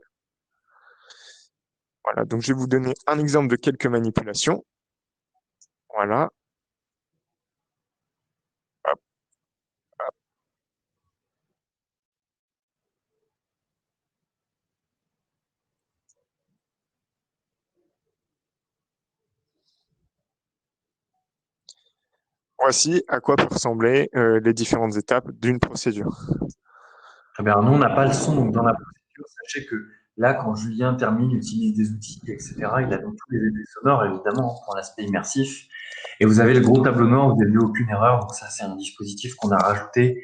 Voilà, donc je vais vous donner un exemple de quelques manipulations. Voilà. Voici à quoi peuvent ressembler les différentes étapes d'une procédure. Très bien. Nous, on n'a pas le son, donc dans la procédure, sachez que là, quand Julien termine, utilise des outils, etc., il a donc tous les effets sonores, évidemment, pour l'aspect immersif. Et vous avez le gros tableau noir, vous n'avez aucune erreur. Donc ça, c'est un dispositif qu'on a rajouté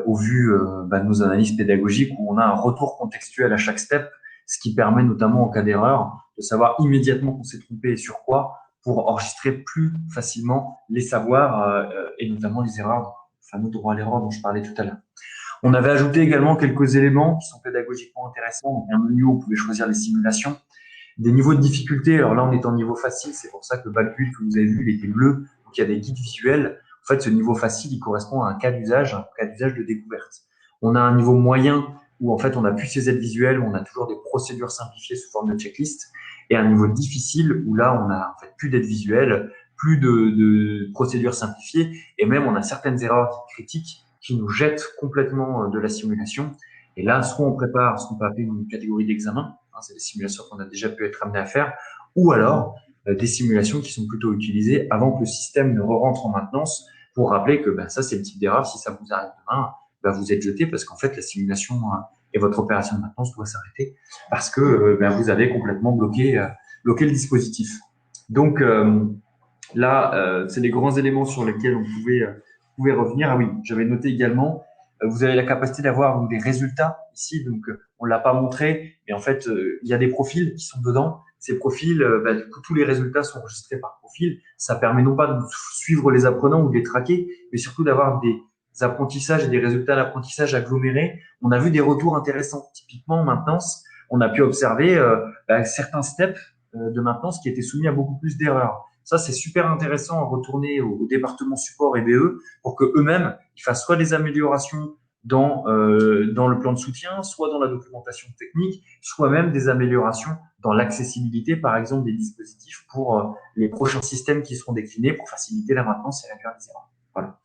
au vu de nos analyses pédagogiques où on a un retour contextuel à chaque step, ce qui permet notamment en cas d'erreur de savoir immédiatement qu'on s'est trompé et sur quoi pour enregistrer plus facilement les savoirs et notamment les erreurs, le fameux droit à l'erreur dont je parlais tout à l'heure. On avait ajouté également quelques éléments qui sont pédagogiquement intéressants. Donc, un menu où vous pouvez choisir les simulations. Des niveaux de difficulté. Alors là, on est en niveau facile. C'est pour ça que le bac build que vous avez vu, il était bleu. Donc, il y a des guides visuels. En fait, ce niveau facile, il correspond à un cas d'usage de découverte. On a un niveau moyen où, en fait, on n'a plus ces aides visuelles, où on a toujours des procédures simplifiées sous forme de checklist. Et un niveau difficile où là, on a, en fait, plus d'aides visuelles, plus de procédures simplifiées. Et même, on a certaines erreurs critiques qui nous jettent complètement de la simulation. Et là, soit on prépare ce qu'on peut appeler une catégorie d'examen, c'est des simulations qu'on a déjà pu être amené à faire, ou alors des simulations qui sont plutôt utilisées avant que le système ne rentre en maintenance pour rappeler que ça, c'est le type d'erreur. Si ça vous arrive demain, vous êtes jeté parce qu'en fait, la simulation et votre opération de maintenance doit s'arrêter parce que vous avez complètement bloqué le dispositif. Donc là, c'est les grands éléments sur lesquels on pouvait revenir. Ah oui, j'avais noté également, vous avez la capacité d'avoir des résultats ici, donc on l'a pas montré, mais en fait, il y a des profils qui sont dedans. Ces profils, du coup, tous les résultats sont enregistrés par profil. Ça permet non pas de suivre les apprenants ou de les traquer, mais surtout d'avoir des apprentissages et des résultats d'apprentissage agglomérés. On a vu des retours intéressants. Typiquement, en maintenance, on a pu observer certains steps de maintenance qui étaient soumis à beaucoup plus d'erreurs. Ça, c'est super intéressant à retourner au département support et BE pour que eux-mêmes ils fassent soit des améliorations dans le plan de soutien, soit dans la documentation technique, soit même des améliorations dans l'accessibilité, par exemple, des dispositifs pour les prochains systèmes qui seront déclinés pour faciliter la maintenance et réduire les erreurs. Voilà.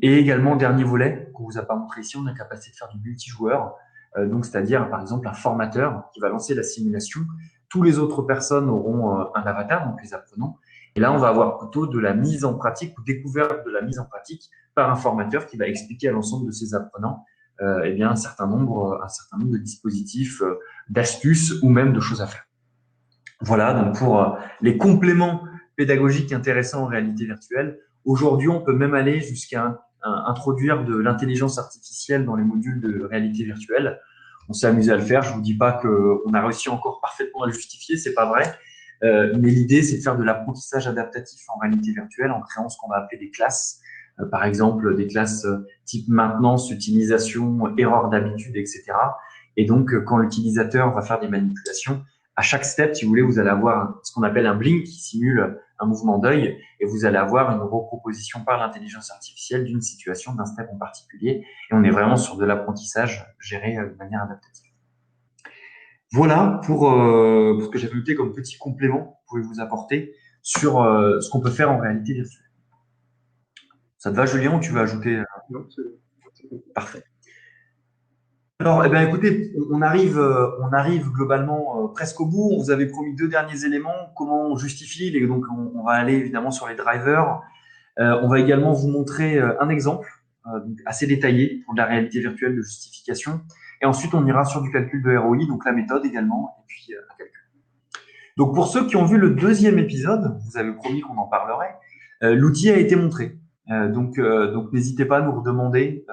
Et également, dernier volet qu'on vous a pas montré ici, on a la capacité de faire du multijoueur. Donc, c'est-à-dire, par exemple, un formateur qui va lancer la simulation. Tous les autres personnes auront un avatar, donc les apprenants. Et là, on va avoir plutôt de la mise en pratique ou découverte de la mise en pratique par un formateur qui va expliquer à l'ensemble de ses apprenants un certain nombre de dispositifs, d'astuces ou même de choses à faire. Voilà, donc pour les compléments pédagogiques intéressants en réalité virtuelle. Aujourd'hui, on peut même aller jusqu'à introduire de l'intelligence artificielle dans les modules de réalité virtuelle. On s'est amusé à le faire. Je vous dis pas qu'on a réussi encore parfaitement à le justifier, c'est pas vrai. Mais l'idée, c'est de faire de l'apprentissage adaptatif en réalité virtuelle en créant ce qu'on va appeler des classes. Par exemple, des classes type maintenance, utilisation, erreur d'habitude, etc. Et donc, quand l'utilisateur va faire des manipulations, à chaque step, si vous voulez, vous allez avoir ce qu'on appelle un blink qui simule un mouvement d'œil et vous allez avoir une reproposition par l'intelligence artificielle d'une situation, d'un step en particulier. Et on est vraiment sur de l'apprentissage géré de manière adaptative. Voilà pour ce que j'avais noté comme petit complément que vous pouvez vous apporter sur ce qu'on peut faire en réalité virtuelle. Ça te va, Julien, ou tu veux ajouter? Non, c'est bon. Parfait. Alors, eh ben, écoutez, on arrive globalement presque au bout. On vous avait promis deux derniers éléments. Comment on justifie donc, on va aller évidemment sur les drivers. On va également vous montrer un exemple donc assez détaillé pour de la réalité virtuelle de justification. Et ensuite, on ira sur du calcul de ROI, donc la méthode également, et puis un calcul. Donc, pour ceux qui ont vu le deuxième épisode, vous avez promis qu'on en parlerait. L'outil a été montré. Donc n'hésitez pas à nous redemander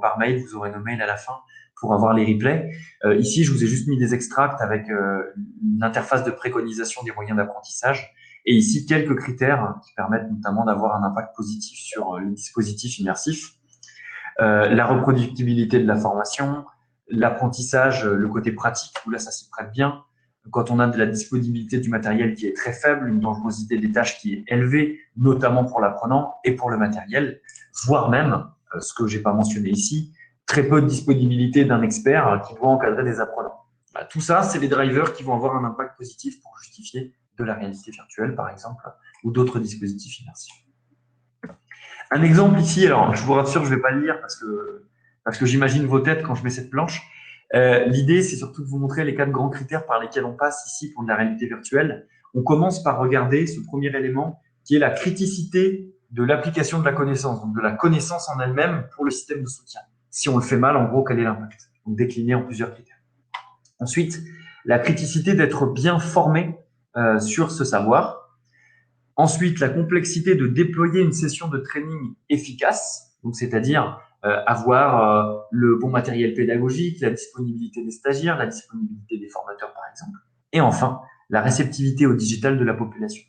par mail. Vous aurez nos mails à la fin pour avoir les replays. Ici, je vous ai juste mis des extracts avec une interface de préconisation des moyens d'apprentissage. Et ici, quelques critères qui permettent notamment d'avoir un impact positif sur le dispositif immersif. La reproductibilité de la formation, l'apprentissage, le côté pratique, où là, ça s'y prête bien. Quand on a de la disponibilité du matériel qui est très faible, une dangerosité des tâches qui est élevée, notamment pour l'apprenant et pour le matériel, voire même, ce que j'ai pas mentionné ici, très peu de disponibilité d'un expert qui doit encadrer des apprenants. Bah, tout ça, c'est les drivers qui vont avoir un impact positif pour justifier de la réalité virtuelle, par exemple, ou d'autres dispositifs immersifs. Un exemple ici, alors je vous rassure, je ne vais pas le lire parce que j'imagine vos têtes quand je mets cette planche. L'idée, c'est surtout de vous montrer les quatre grands critères par lesquels on passe ici pour de la réalité virtuelle. On commence par regarder ce premier élément qui est la criticité de l'application de la connaissance, donc de la connaissance en elle-même pour le système de soutien. Si on le fait mal, en gros, quel est l'impact? Donc décliné en plusieurs critères. Ensuite, la criticité d'être bien formé sur ce savoir. Ensuite, la complexité de déployer une session de training efficace, donc c'est-à-dire avoir le bon matériel pédagogique, la disponibilité des stagiaires, la disponibilité des formateurs par exemple. Et enfin, la réceptivité au digital de la population.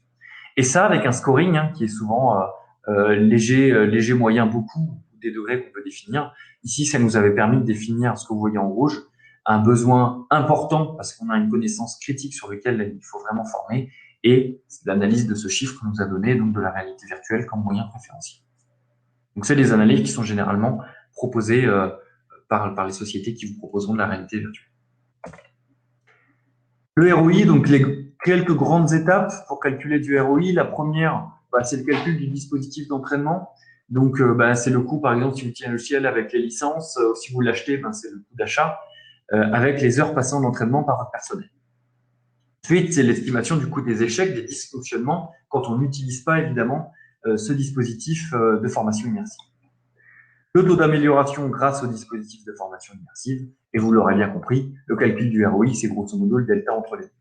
Et ça avec un scoring qui est souvent léger, moyen, beaucoup, des degrés qu'on peut définir. Ici, ça nous avait permis de définir ce que vous voyez en rouge, un besoin important parce qu'on a une connaissance critique sur lequel il faut vraiment former, et l'analyse de ce chiffre nous a donné donc de la réalité virtuelle comme moyen préférentiel. Donc, c'est des analyses qui sont généralement proposées par les sociétés qui vous proposeront de la réalité virtuelle. Le ROI, donc les quelques grandes étapes pour calculer du ROI. La première, c'est le calcul du dispositif d'entraînement. Donc, c'est le coût, par exemple, si vous utilisez un logiciel avec les licences. Si vous l'achetez, c'est le coût d'achat avec les heures passées en entraînement par votre personnel. Ensuite, c'est l'estimation du coût des échecs, des dysfonctionnements, quand on n'utilise pas évidemment ce dispositif de formation immersive. Le taux d'amélioration grâce au dispositif de formation immersive, et vous l'aurez bien compris, le calcul du ROI, c'est grosso modo le delta entre les deux.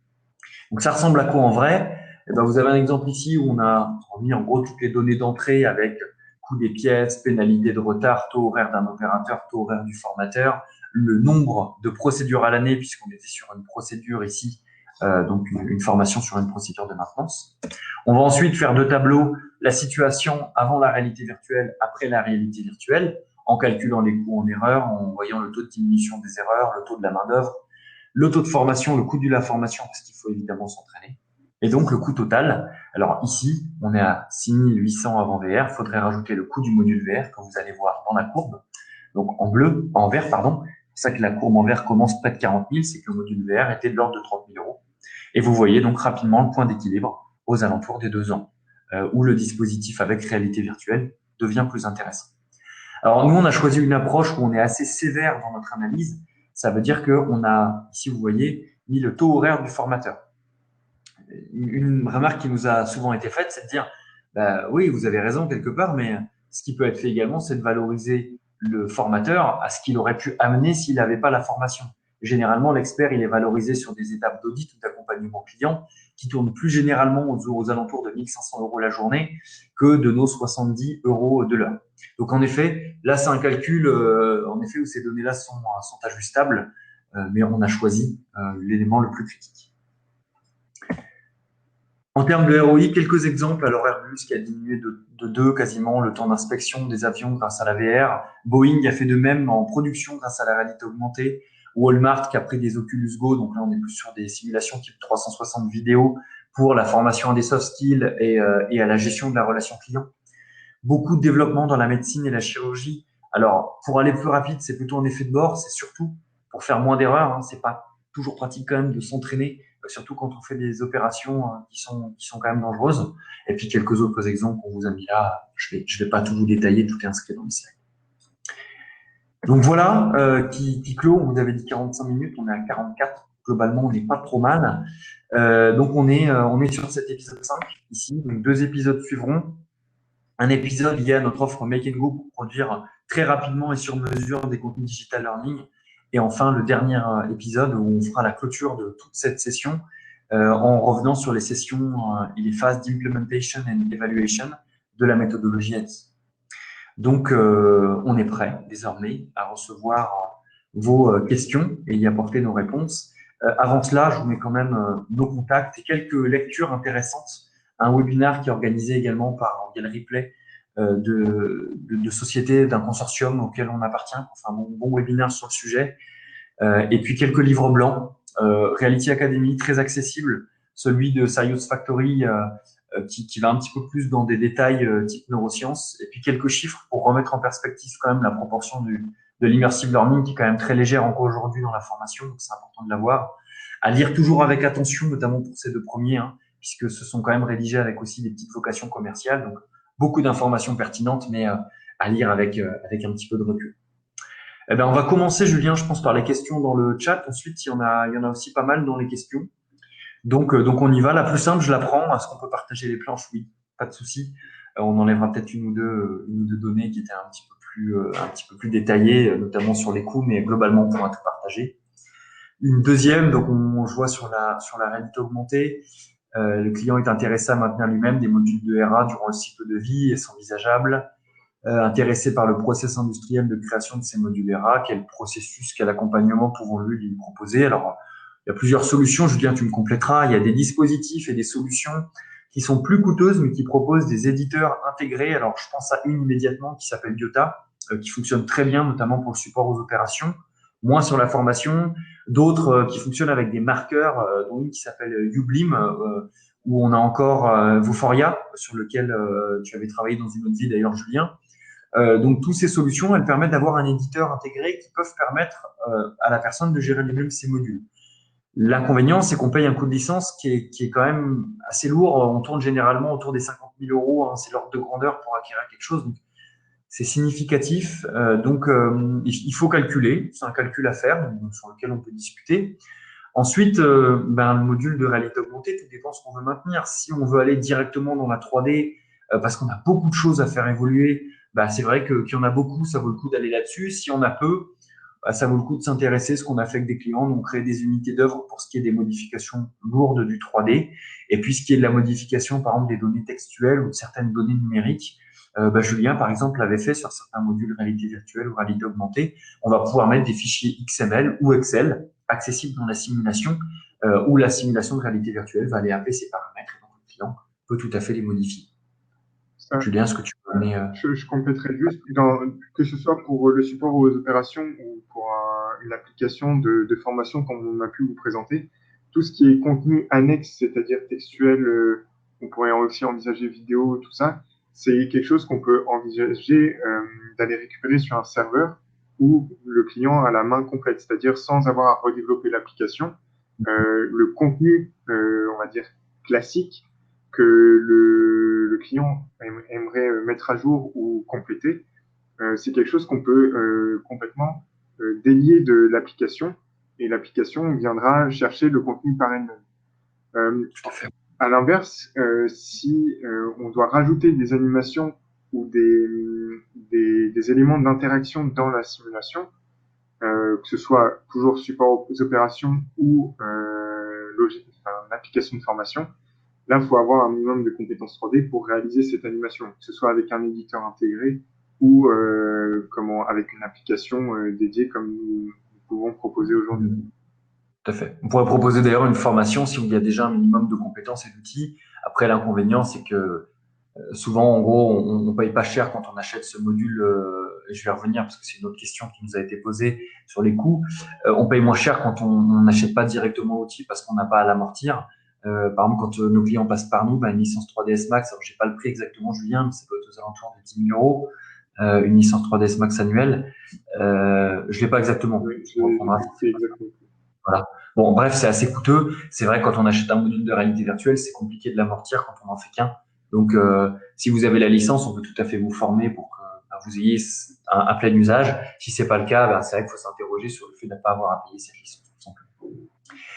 Donc ça ressemble à quoi en vrai? Vous avez un exemple ici où on a remis en gros toutes les données d'entrée avec coût des pièces, pénalité de retard, taux horaire d'un opérateur, taux horaire du formateur, le nombre de procédures à l'année, puisqu'on était sur une procédure ici, donc une formation sur une procédure de maintenance. On va ensuite faire deux tableaux, la situation avant la réalité virtuelle, après la réalité virtuelle, en calculant les coûts en erreur, en voyant le taux de diminution des erreurs, le taux de la main-d'œuvre, le taux de formation, le coût de la formation, parce qu'il faut évidemment s'entraîner, et donc le coût total. Alors ici, on est à 6800 avant VR, il faudrait rajouter le coût du module VR que vous allez voir dans la courbe, donc en vert, pardon. C'est ça que la courbe en vert commence près de 40 000, c'est que le module VR était de l'ordre de 30 000 euros. Et vous voyez donc rapidement le point d'équilibre aux alentours des 2 ans, où le dispositif avec réalité virtuelle devient plus intéressant. Alors nous, on a choisi une approche où on est assez sévère dans notre analyse. Ça veut dire qu'on a, ici vous voyez, mis le taux horaire du formateur. Une remarque qui nous a souvent été faite, c'est de dire, oui, vous avez raison quelque part, mais ce qui peut être fait également, c'est de valoriser le formateur à ce qu'il aurait pu amener s'il n'avait pas la formation. Généralement, l'expert, il est valorisé sur des étapes d'audit ou d'accompagnement client qui tournent plus généralement aux alentours de 1500 euros la journée que de nos 70 euros de l'heure. Donc, en effet, là, c'est un calcul, en effet, où ces données-là sont ajustables, mais on a choisi l'élément le plus critique. En termes de ROI, quelques exemples. Alors Airbus qui a diminué de 2 quasiment le temps d'inspection des avions grâce à la VR. Boeing a fait de même en production grâce à la réalité augmentée. Walmart qui a pris des Oculus Go, donc là on est plus sur des simulations type 360 vidéos pour la formation à des soft skills et à la gestion de la relation client. Beaucoup de développement dans la médecine et la chirurgie. Alors pour aller plus rapide, c'est plutôt un effet de bord, c'est surtout pour faire moins d'erreurs. C'est pas toujours pratique quand même de s'entraîner, surtout quand on fait des opérations qui sont quand même dangereuses. Et puis quelques autres exemples qu'on vous a mis là. Je vais pas tout vous détailler, tout est inscrit dans le slide. Donc voilà, qui clôt. On vous avait dit 45 minutes, on est à 44. Globalement, on n'est pas trop mal. Donc on est sur cet épisode 5 ici. Donc 2 épisodes suivront. Un épisode lié à notre offre Make and Go pour produire très rapidement et sur mesure des contenus digital learning. Et enfin, le dernier épisode où on fera la clôture de toute cette session en revenant sur les sessions et les phases d'implementation and evaluation de la méthodologie ADI. Donc, on est prêt désormais à recevoir vos questions et y apporter nos réponses. Avant cela, je vous mets quand même nos contacts et quelques lectures intéressantes. Un webinaire qui est organisé également par Galerie Play de sociétés, d'un consortium auquel on appartient. Enfin, bon webinaire sur le sujet. Et puis quelques livres blancs. Reality Academy, très accessible. Celui de Serious Factory, qui va un petit peu plus dans des détails type neurosciences, et puis quelques chiffres pour remettre en perspective quand même la proportion de l'immersive learning qui est quand même très légère encore aujourd'hui dans la formation, donc c'est important de l'avoir. À lire toujours avec attention, notamment pour ces 2 premiers, hein, puisque ce sont quand même rédigés avec aussi des petites vocations commerciales, donc beaucoup d'informations pertinentes, mais à lire avec un petit peu de recul. Eh ben, on va commencer, Julien, je pense, par les questions dans le chat. Ensuite, il y en a aussi pas mal dans les questions. Donc on y va. La plus simple, je la prends. Est-ce qu'on peut partager les planches? Oui, pas de souci. On enlèvera peut-être une ou deux données qui étaient un petit peu plus détaillées, notamment sur les coûts, mais globalement, on pourra tout partager. Une deuxième, donc je vois sur la réalité augmentée, le client est intéressé à maintenir lui-même des modules de RA durant le cycle de vie et c'est envisageable. Intéressé par le process industriel de création de ces modules RA, quel processus, quel accompagnement pouvons-nous lui proposer? Alors, il y a plusieurs solutions, Julien, tu me compléteras. Il y a des dispositifs et des solutions qui sont plus coûteuses, mais qui proposent des éditeurs intégrés. Alors, je pense à une immédiatement qui s'appelle Biota, qui fonctionne très bien, notamment pour le support aux opérations, moins sur la formation. D'autres qui fonctionnent avec des marqueurs, dont une qui s'appelle Ublim, où on a encore Vuforia, sur lequel tu avais travaillé dans une autre vie d'ailleurs, Julien. Donc, toutes ces solutions, elles permettent d'avoir un éditeur intégré qui peuvent permettre à la personne de gérer lui-même ses modules. L'inconvénient, c'est qu'on paye un coût de licence qui est quand même assez lourd. On tourne généralement autour des 50 000 euros. Hein, c'est l'ordre de grandeur pour acquérir quelque chose. Donc, c'est significatif. Il faut calculer. C'est un calcul à faire sur lequel on peut discuter. Ensuite, le module de réalité augmentée, tout dépend de ce qu'on veut maintenir. Si on veut aller directement dans la 3D, parce qu'on a beaucoup de choses à faire évoluer, c'est vrai qu'il y en a beaucoup, ça vaut le coup d'aller là-dessus. Si on a peu, ça vaut le coup de s'intéresser à ce qu'on a fait avec des clients, donc créer des unités d'œuvre pour ce qui est des modifications lourdes du 3D, et puis ce qui est de la modification, par exemple, des données textuelles ou de certaines données numériques. Julien, par exemple, l'avait fait sur certains modules réalité virtuelle ou réalité augmentée. On va pouvoir mettre des fichiers XML ou Excel accessibles dans la simulation, où la simulation de réalité virtuelle va aller appeler ses paramètres, et donc le client peut tout à fait les modifier. Julien, est-ce que tu peux amener Je compléterai juste, que ce soit pour le support aux opérations ou pour une application de formation comme on a pu vous présenter, tout ce qui est contenu annexe, c'est-à-dire textuel, on pourrait aussi envisager vidéo, tout ça, c'est quelque chose qu'on peut envisager d'aller récupérer sur un serveur où le client a la main complète, c'est-à-dire sans avoir à redévelopper l'application. Le contenu, on va dire, classique, que le client aimerait mettre à jour ou compléter, c'est quelque chose qu'on peut complètement délier de l'application et l'application viendra chercher le contenu par elle-même. À l'inverse, si on doit rajouter des animations ou des éléments d'interaction dans la simulation, que ce soit toujours support aux opérations ou application de formation, là, il faut avoir un minimum de compétences 3D pour réaliser cette animation, que ce soit avec un éditeur intégré ou avec une application dédiée comme nous pouvons proposer aujourd'hui. Tout à fait. On pourrait proposer d'ailleurs une formation si il y a déjà un minimum de compétences et d'outils. Après, l'inconvénient, c'est que souvent, en gros, on paye pas cher quand on achète ce module. Et je vais revenir parce que c'est une autre question qui nous a été posée sur les coûts. On paye moins cher quand on n'achète pas directement l'outil parce qu'on n'a pas à l'amortir. Par exemple, quand nos clients passent par nous, une licence 3ds Max, alors j'ai pas le prix exactement, Julien, mais ça peut être aux alentours de 10 000 euros, une licence 3ds Max annuelle. Je l'ai pas exactement. Oui, exactement. Voilà. Bon, bref, c'est assez coûteux. C'est vrai, quand on achète un module de réalité virtuelle, c'est compliqué de l'amortir quand on n'en fait qu'un. Donc, si vous avez la licence, on peut tout à fait vous former pour que vous ayez un plein usage. Si c'est pas le cas, c'est vrai qu'il faut s'interroger sur le fait de ne pas avoir à payer cette licence, tout simplement.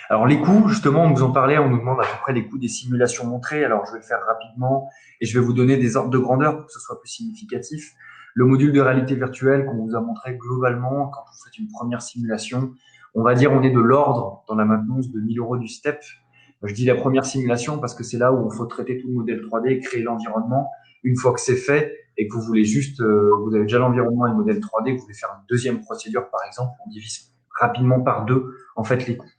Alors, les coûts, justement, on nous en parlait, on nous demande à peu près les coûts des simulations montrées. Alors, je vais le faire rapidement et je vais vous donner des ordres de grandeur pour que ce soit plus significatif. Le module de réalité virtuelle qu'on vous a montré globalement, quand vous faites une première simulation, on va dire on est de l'ordre dans la maintenance de 1000 euros du STEP. Je dis la première simulation parce que c'est là où il faut traiter tout le modèle 3D et créer l'environnement. Une fois que c'est fait et que vous voulez juste, vous avez déjà l'environnement et le modèle 3D, vous voulez faire une deuxième procédure par exemple, on divise rapidement par deux en fait les coûts.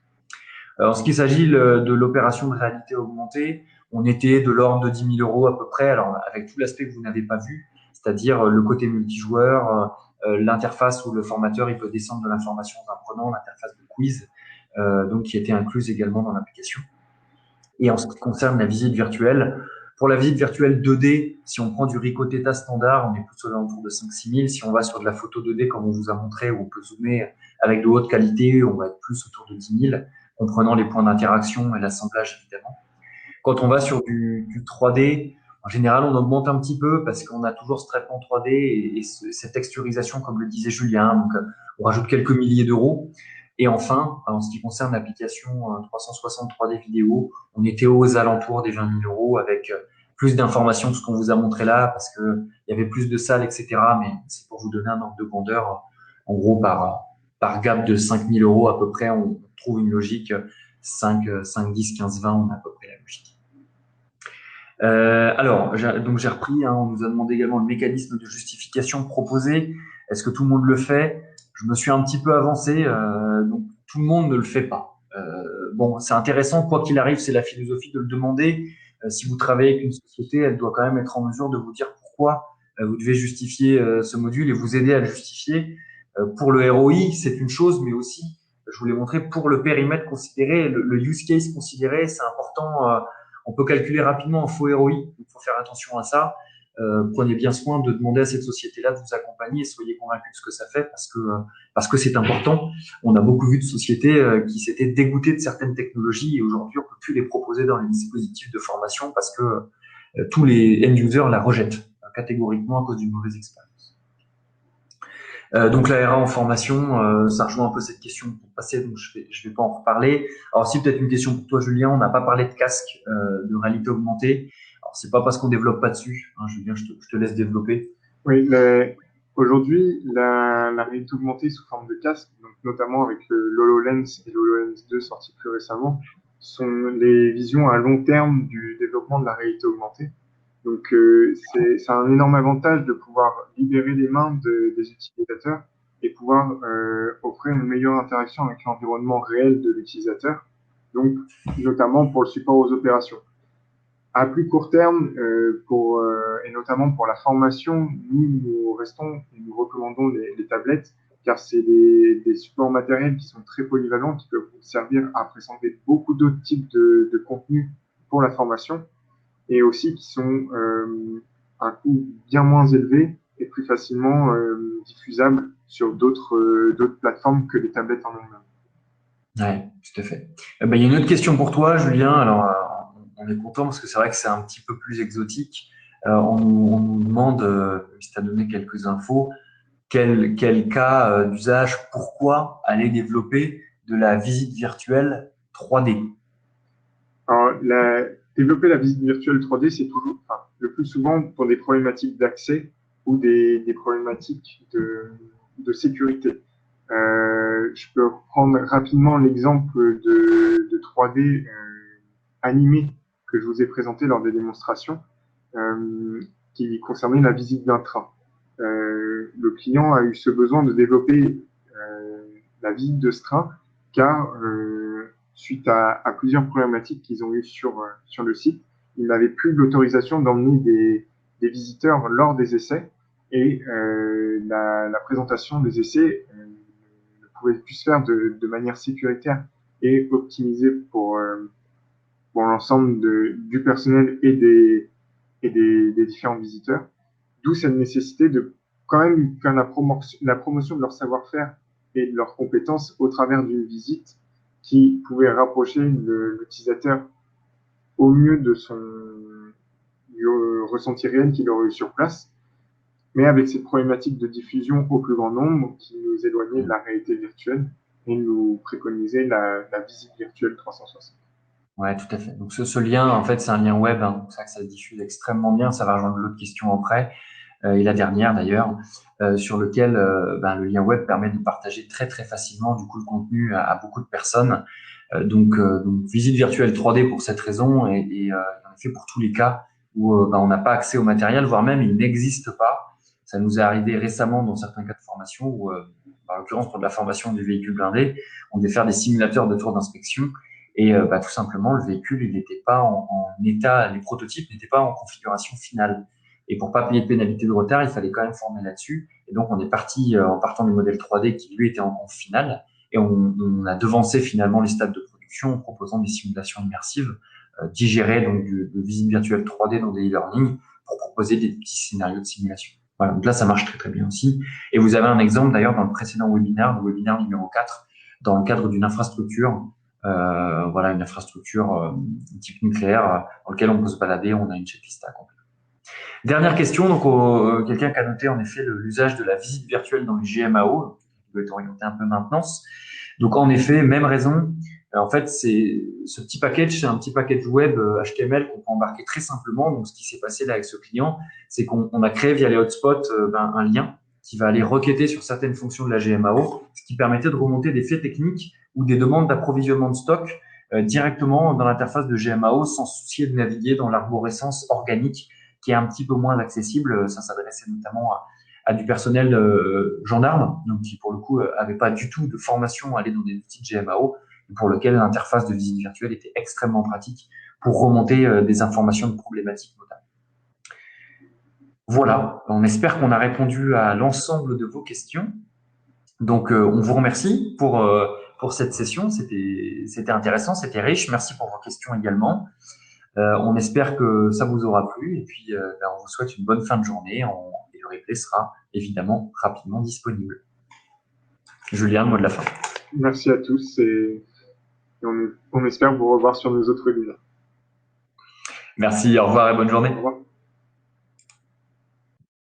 En ce qui s'agit de l'opération de réalité augmentée, on était de l'ordre de 10 000 euros à peu près, alors avec tout l'aspect que vous n'avez pas vu, c'est-à-dire le côté multijoueur, l'interface où le formateur il peut descendre de l'information en apprenant, l'interface de quiz, donc qui était incluse également dans l'application. Et en ce qui concerne la visite virtuelle, pour la visite virtuelle 2D, si on prend du Ricoh Theta standard, on est plus aux alentours de 5-6 000. Si on va sur de la photo 2D, comme on vous a montré, où on peut zoomer avec de haute qualité, on va être plus autour de 10 000, comprenant les points d'interaction et l'assemblage, évidemment. Quand on va sur du 3D, en général, on augmente un petit peu parce qu'on a toujours ce traitement 3D et cette texturisation, comme le disait Julien. Donc, on rajoute quelques milliers d'euros. Et enfin, en ce qui concerne l'application 360 3D vidéo, on était aux alentours des 20 000 euros avec plus d'informations que ce qu'on vous a montré là parce que il y avait plus de salles, etc. Mais c'est pour vous donner un ordre de grandeur. En gros, par gap de 5 000 euros à peu près, on trouve une logique 5, 10, 15, 20, on a à peu près la logique. Alors, donc j'ai repris, on nous a demandé également le mécanisme de justification proposé. Est-ce que tout le monde le fait? Je me suis un petit peu avancé, donc tout le monde ne le fait pas. Bon, c'est intéressant, quoi qu'il arrive, c'est la philosophie de le demander. Si vous travaillez avec une société, elle doit quand même être en mesure de vous dire pourquoi vous devez justifier ce module et vous aider à le justifier. Pour le ROI, c'est une chose, mais aussi, je vous l'ai montré, pour le périmètre considéré, le use case considéré, c'est important. On peut calculer rapidement un faux ROI, il faut faire attention à ça. Prenez bien soin de demander à cette société-là de vous accompagner et soyez convaincus de ce que ça fait parce que c'est important. On a beaucoup vu de sociétés qui s'étaient dégoûtées de certaines technologies et aujourd'hui on peut plus les proposer dans les dispositifs de formation parce que tous les end-users la rejettent catégoriquement à cause d'une mauvaise expérience. Donc la RA en formation, ça rejoint un peu cette question pour passer, donc je vais pas en reparler. Alors si peut-être une question pour toi Julien, on n'a pas parlé de casque de réalité augmentée. Alors c'est pas parce qu'on développe pas dessus, Julien, je te laisse développer. Oui, aujourd'hui, la réalité augmentée sous forme de casque, donc notamment avec l'HoloLens et l'HoloLens 2 sortis plus récemment, sont les visions à long terme du développement de la réalité augmentée. Donc, c'est un énorme avantage de pouvoir libérer les mains des utilisateurs et pouvoir offrir une meilleure interaction avec l'environnement réel de l'utilisateur, donc notamment pour le support aux opérations. À plus court terme, et notamment pour la formation, nous recommandons les tablettes, car c'est des supports matériels qui sont très polyvalents, qui peuvent servir à présenter beaucoup d'autres types de contenus pour la formation, et aussi qui sont à un coût bien moins élevé et plus facilement diffusables sur d'autres plateformes que les tablettes en elles-mêmes. Ouais, tout à fait. Il y a une autre question pour toi, Julien. Alors, on est content parce que c'est vrai que c'est un petit peu plus exotique. On nous demande, si tu as donné quelques infos, quel cas d'usage, pourquoi aller développer de la visite virtuelle 3D? Alors, développer la visite virtuelle 3D, c'est toujours, enfin, le plus souvent pour des problématiques d'accès ou des problématiques de sécurité. Je peux prendre rapidement l'exemple de 3D animé que je vous ai présenté lors des démonstrations, qui concernait la visite d'un train. Le client a eu ce besoin de développer la visite de ce train car suite à plusieurs problématiques qu'ils ont eues sur le site, ils n'avaient plus l'autorisation d'emmener des visiteurs lors des essais et la présentation des essais ne pouvait plus se faire de manière sécuritaire et optimisée pour l'ensemble du personnel et des différents visiteurs. D'où cette nécessité de quand même faire la promotion de leur savoir-faire et de leurs compétences au travers d'une visite qui pouvait rapprocher l'utilisateur au mieux de son ressenti réel qu'il aurait eu sur place, mais avec cette problématique de diffusion au plus grand nombre qui nous éloignait de la réalité virtuelle et nous préconisait la visite virtuelle 360. Ouais, tout à fait. Donc ce lien, en fait, c'est un lien web, hein, c'est ça que ça se diffuse extrêmement bien. Ça va rejoindre l'autre question après, et la dernière d'ailleurs, sur lequel le lien web permet de partager très très facilement du coup le contenu à beaucoup de personnes. Donc visite virtuelle 3D pour cette raison et en effet pour tous les cas où on n'a pas accès au matériel, voire même il n'existe pas. Ça nous est arrivé récemment dans certains cas de formation où, en l'occurrence pour de la formation du véhicule blindé, on devait faire des simulateurs de tours d'inspection et tout simplement le véhicule il n'était pas en état, les prototypes n'étaient pas en configuration finale. Et pour pas payer de pénalité de retard, il fallait quand même former là-dessus. Et donc on est parti en partant du modèle 3D qui lui était en finale. Et on a devancé finalement les stades de production en proposant des simulations immersives digérées donc de visite virtuelle 3D dans des e-learning pour proposer des petits scénarios de simulation. Voilà, donc là ça marche très très bien aussi. Et vous avez un exemple d'ailleurs dans le précédent webinaire, le webinaire numéro 4, dans le cadre d'une infrastructure, une infrastructure type nucléaire dans lequel on peut se balader, on a une checklist à accomplir. Dernière question, donc quelqu'un qui a noté en effet l'usage de la visite virtuelle dans les GMAO, qui doit être orienté un peu maintenance. Donc en effet, même raison. En fait, c'est ce petit package, c'est un petit package web HTML qu'on peut embarquer très simplement. Donc ce qui s'est passé là avec ce client, c'est qu'on a créé via les hotspots un lien qui va aller requêter sur certaines fonctions de la GMAO, ce qui permettait de remonter des faits techniques ou des demandes d'approvisionnement de stock directement dans l'interface de GMAO sans se soucier de naviguer dans l'arborescence organique qui est un petit peu moins accessible. Ça s'adressait notamment à du personnel gendarme, donc qui pour le coup avait pas du tout de formation à aller dans des outils de GMAO, pour lequel l'interface de visite virtuelle était extrêmement pratique pour remonter des informations de problématiques notamment. Voilà, on espère qu'on a répondu à l'ensemble de vos questions. Donc on vous remercie pour cette session, c'était intéressant, c'était riche. Merci pour vos questions également. On espère que ça vous aura plu et puis on vous souhaite une bonne fin de journée et le replay sera évidemment rapidement disponible. Julien, le mot de la fin. Merci à tous et on espère vous revoir sur nos autres webinaires. Merci, au revoir et bonne journée. Au revoir.